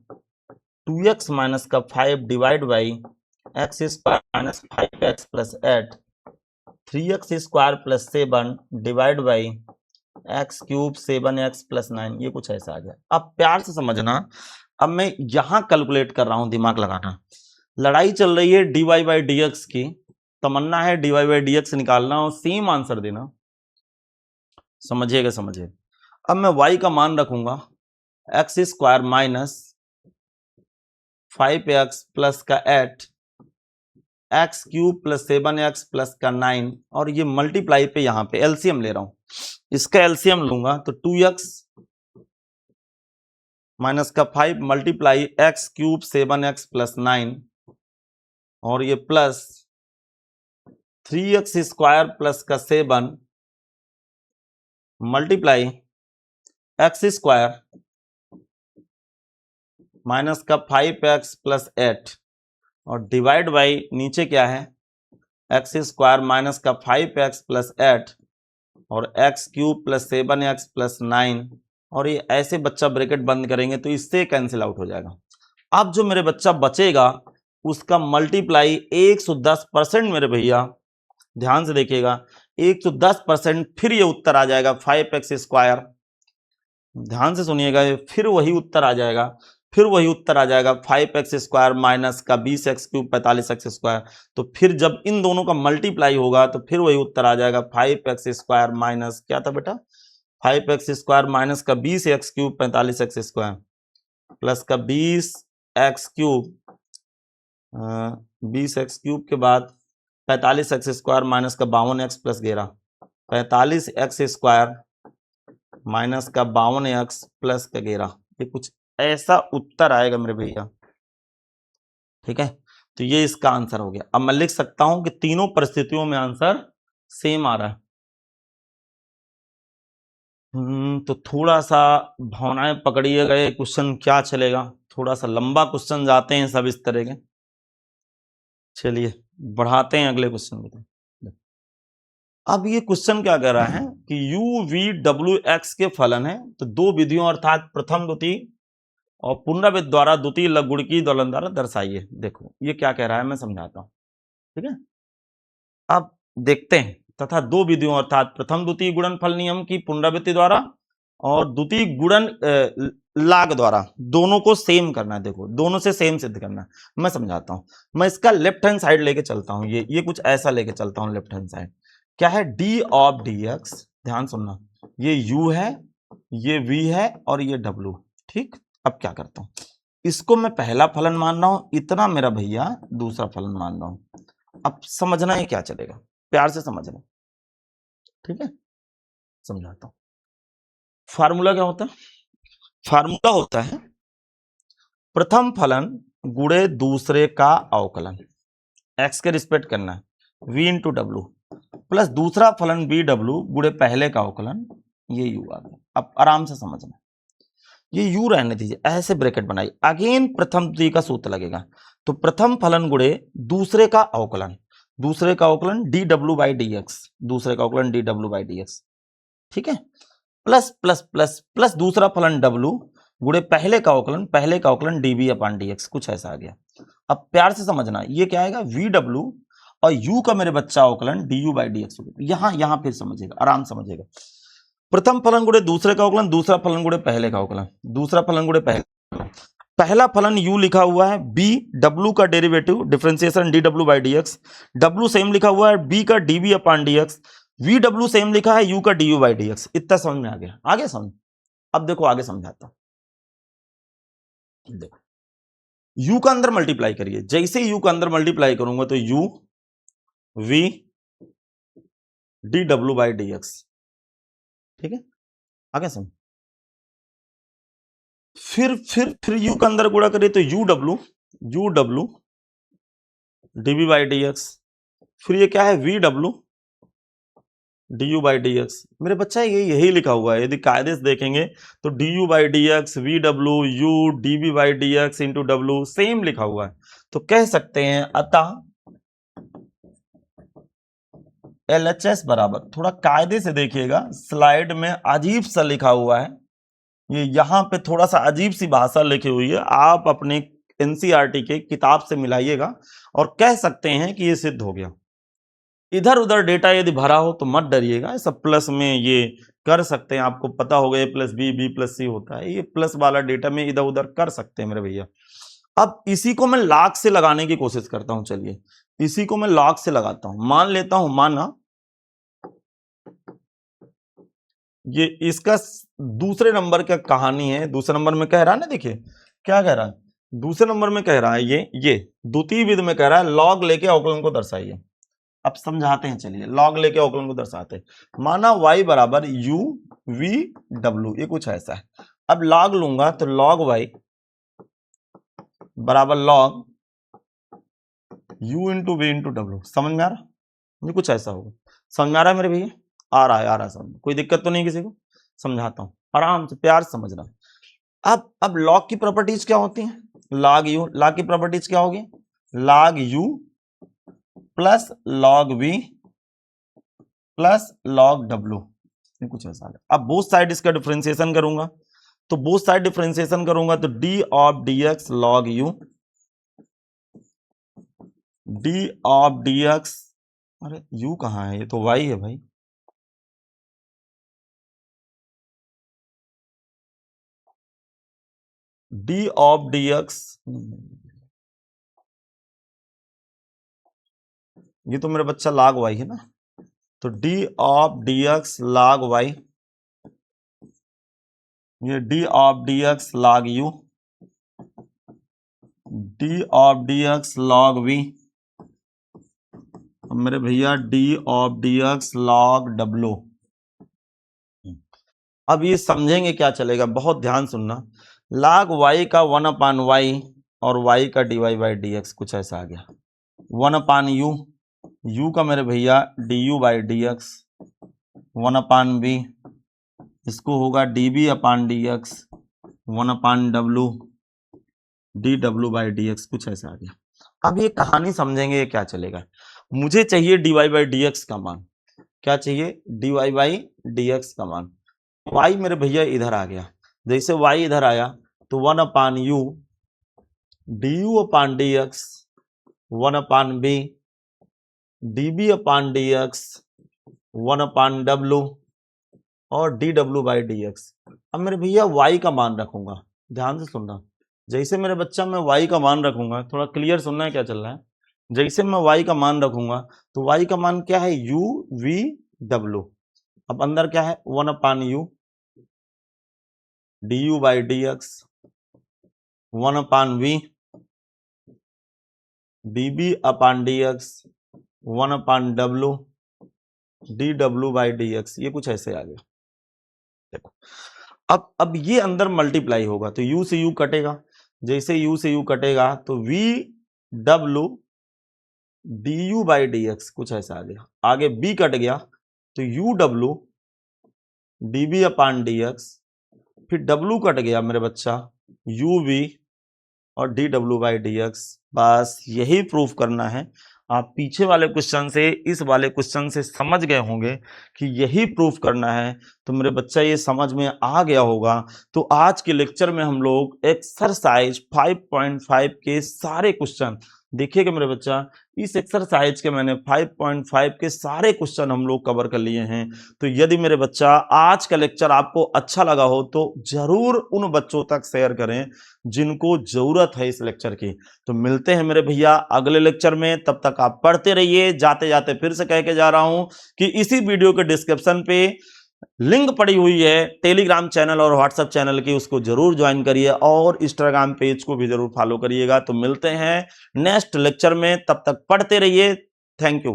2x माइनस का 5 divide by x square minus 5x plus 8 3x square plus 7 divide by x cube 7x plus 9। ये कुछ ऐसा आ गया। अब प्यार से समझना, अब मैं यहां कैलकुलेट कर रहा हूं, दिमाग लगाना। लड़ाई चल रही है dy बाई dx की, तमन्ना है dy बाई dx निकालना और सेम आंसर देना। समझिएगा समझिए। अब मैं y का मान रखूंगा x square minus 5x plus का 8 x cube plus 7x plus का 9 और ये मल्टीप्लाई पे यहां पे एलसीएम ले रहा हूं। इसका एलसीएम लूंगा तो 2x माइनस का 5 multiply x cube 7x plus 9 और ये प्लस 3x स्क्वायर प्लस का 7 मल्टीप्लाई एक्स स्क्वायर माइनस का 5x प्लस 8 और डिवाइड बाई नीचे क्या है एक्स स्क्वायर माइनस का 5x प्लस 8 और x cube plus 7x plus 9 और ये ऐसे बच्चा ब्रैकेट बंद करेंगे तो इससे कैंसिल आउट हो जाएगा। अब जो मेरे बच्चा बचेगा उसका मल्टीप्लाई 110% मेरे भैया ध्यान से देखिएगा 110%, फिर ये उत्तर आ जाएगा 5x स्क्वायर। ध्यान से सुनिएगा, फिर वही उत्तर आ जाएगा 5x स्क्वायर माइनस का 20x क्यूब 45x स्क्वायर। तो फिर जब इन दोनों का मल्टीप्लाई होगा तो फिर वही उत्तर आ जाएगा 5x स्क्वायर माइनस क्या था बेटा 5x स्क्वायर माइनस का 20x cube 45x square plus का 20x क्यूब के बाद 45x स्क्वायर माइनस का 52x plus 11 45x square minus का 52x प्लस का 11। ये कुछ ऐसा उत्तर आएगा मेरे भैया। ठीक है, तो ये इसका आंसर हो गया। अब मैं लिख सकता हूं कि तीनों परिस्थितियों में आंसर सेम आ रहा है। तो थोड़ा सा भावनाएं पकड़िएगा, ये क्वेश्चन क्या चलेगा, थोड़ा सा लंबा क्वेश्चन जाते हैं सब इस तरह के। चलिए बढ़ाते हैं अगले क्वेश्चन को। अब ये क्वेश्चन क्या कह रहा है कि u v w x के फलन है, तो दो विधियों अर्थात प्रथम द्वितीय और पुनरावृत्त द्वारा द्वितीय लघुगुणकी दोलन द्वारा दर्शाइए। देखो ये क्या कह रहा है, मैं समझाता हूं, ठीक है। अब देखते हैं, तथा दो विधियों अर्थात प्रथम द्वितीय गुणनफल नियम की पुनरावृत्ति द्वारा और द्वितीय गुणन लाग द्वारा, दोनों को सेम करना है। देखो दोनों से सेम सिद्ध करना है, मैं समझाता हूं। मैं इसका लेफ्ट हैंड साइड लेके चलता हूं, ये कुछ ऐसा लेके चलता हूं। लेफ्ट हैंड साइड क्या है, d ऑफ dx, ध्यान सुनना, ये u है, ये v है और ये w, ठीक। अब क्या करता हूं, इसको मैं पहला फलन मान रहा हूं, इतना मेरा भैया दूसरा फलन मान रहा हूं। अब समझना है क्या चलेगा, प्यार से समझना, ठीक है। समझाता हूं। फार्मूला क्या होता है, फार्मूला होता है प्रथम फलन गुणे दूसरे का अवकलन, x के रिस्पेक्ट करना है, v इंटू डब्ल्यू, प्लस दूसरा फलन बी डब्ल्यू गुणे पहले का अवकलन, ये u आ गया। अब आराम से समझना, ये u रहने दीजिए, ऐसे ब्रैकेट बनाइए, अगेन प्रथम द्वितीय का सूत्र लगेगा। तो प्रथम फलन गुणे दूसरे का अवकलन, दूसरे का अवकलन D W by d x, दूसरे का अवकलन D W by d x, ठीक है। प्लस प्लस प्लस प्लस दूसरा फलन w गुणे पहले का अवकलन, पहले का अवकलन dv अपान dx, कुछ ऐसा आ गया। अब प्यार से समझना, ये क्या आएगा, vw और u का मेरे बच्चा अवकलन du बाई dx। यहां फिर समझेगा, आराम समझेगा। प्रथम फलन गुणे दूसरे का अवकलन, दूसरा फलन गुणे पहले का अवकलन, दूसरा फलन गुणे पहला फलन u लिखा हुआ है, b w का derivative differentiation dw by dx, w same लिखा हुआ है b का dv upon dx, vw same लिखा है u का du बाई dx। इतना समझ में आ गया, आगे समझ। अब देखो आगे समझाता हूं, देखो u का अंदर मल्टीप्लाई करिए, जैसे u का अंदर मल्टीप्लाई करूंगा तो u v dw by dx, ठीक है। आगे समझ। फिर u का अंदर गुणा करिए तो uw dv बाई dx, फिर ये क्या है, vw du बाई dx। मेरे बच्चा ये यही लिखा हुआ है, यदि कायदे से देखेंगे तो du by dx, vw, u, dv by dx into w same लिखा हुआ है। तो कह सकते हैं अतः LHS बराबर, थोड़ा कायदे से देखिएगा, स्लाइड में अजीब सा लिखा हुआ है, ये यहां पे थोड़ा सा अजीब सी भाषा लिखी हुई है, आप अपने NCERT के किताब से मिलाइएगा और कह सकते हैं कि ये सिद्ध हो गया। इधर उधर डेटा यदि भरा हो तो मत डरिएगा, सब प्लस में ये कर सकते हैं, आपको पता होगा a प्लस बी प्लस सी होता है, ये प्लस वाला डेटा में इधर उधर कर सकते हैं मेरे भैया। अब इसी को मैं लॉग से लगाने की कोशिश करता हूं, चलिए इसी को मैं लॉग से लगाता हूं। मान लेता हूं, माना ये इसका दूसरे नंबर का कहानी है, दूसरे नंबर में कह रहा है ना, देखिए क्या कह रहा है, दूसरे नंबर में कह रहा है ये द्वितीय विधि में कह रहा है लॉग लेके अवकलन को दर्शाइए। अब समझाते हैं, चलिए लॉग लेके अवकलन को दर्शाते हैं। माना y बराबर u v w, ये कुछ ऐसा है। अब लॉग लूंगा तो log y बराबर log u into v into w, समझ में आ रहा, ये कुछ ऐसा होगा। समझ में आ रहा है मेरे भैया, आ रहा है समझ, कोई दिक्कत तो नहीं किसी को, समझाता हूं आराम से प्यार से समझना। अब लॉग की प्रॉपर्टीज क्या होती हैं, log u, log की प्रॉपर्टीज क्या होगी, log u plus log v plus log w, कुछ ऐसा है। अब बोथ साइड इसका डिफरेंशिएशन करूंगा, तो बोथ साइड डिफरेंशिएशन करूंगा तो d of dx log u, d of dx, अरे u कहां है, ये तो y है भाई, d ऑफ dx, ये तो मेरा बच्चा log y है ना, तो d of dx log y, ये d of dx log u, d of dx log v, मेरे भैया d of dx log w। अब ये समझेंगे क्या चलेगा, बहुत ध्यान सुनना। log y का 1 अपान y और y का dy बाई dx, कुछ ऐसा आ गया। 1 अपान u का मेरे भैया du by dx, 1 upon v, इसको होगा dv upon dx, 1 upon w dw by dx, कुछ ऐसा आ गया। अब ये कहानी समझेंगे ये क्या चलेगा। मुझे चाहिए dy बाई डी एक्स का मान, क्या चाहिए, dy बाई डी एक्स का मान। y मेरे भैया इधर आ गया, जैसे y इधर आया तो 1 upon u du upon d x 1 upon B db upon d x 1 upon w और dw बाई डी एक्स। अब मेरे भैया y का मान रखूंगा, ध्यान से सुनना, जैसे मेरे बच्चा मैं y का मान रखूंगा, थोड़ा क्लियर सुनना है क्या चल रहा है। जैसे मैं y का मान रखूंगा तो y का मान क्या है, u v w। अब अंदर क्या है, 1 upon u du by d x 1 upon v db upon d x 1 upon w dw by d x. ये कुछ ऐसे आ गया। देखो अब ये अंदर मल्टीप्लाई होगा तो u से u कटेगा, जैसे u से u कटेगा तो v w du by d x कुछ ऐसा आ गया। आगे b कट गया तो u w db upon d x, फिर w कट गया मेरे बच्चा u v और dw बाई डी एक्स। बस यही प्रूफ करना है। आप पीछे वाले क्वेश्चन से इस वाले क्वेश्चन से समझ गए होंगे कि यही प्रूफ करना है, तो मेरे बच्चा ये समझ में आ गया होगा। तो आज के लेक्चर में हम लोग एक्सरसाइज 5.5 के सारे क्वेश्चन देखिएगा मेरे बच्चा। इस एक्सरसाइज के मैंने 5.5 के सारे क्वेश्चन हम लोग कवर कर लिए हैं। तो यदि मेरे बच्चा आज का लेक्चर आपको अच्छा लगा हो तो जरूर उन बच्चों तक शेयर करें जिनको जरूरत है इस लेक्चर की। तो मिलते हैं मेरे भैया अगले लेक्चर में, तब तक आप पढ़ते रहिए। जाते जाते फिर से कह के जा रहा हूं कि इसी वीडियो के डिस्क्रिप्शन पे लिंक पड़ी हुई है टेलीग्राम चैनल और व्हाट्सएप चैनल की, उसको जरूर ज्वाइन करिए और इंस्टाग्राम पेज को भी जरूर फॉलो करिएगा। तो मिलते हैं नेक्स्ट लेक्चर में, तब तक पढ़ते रहिए। Thank you.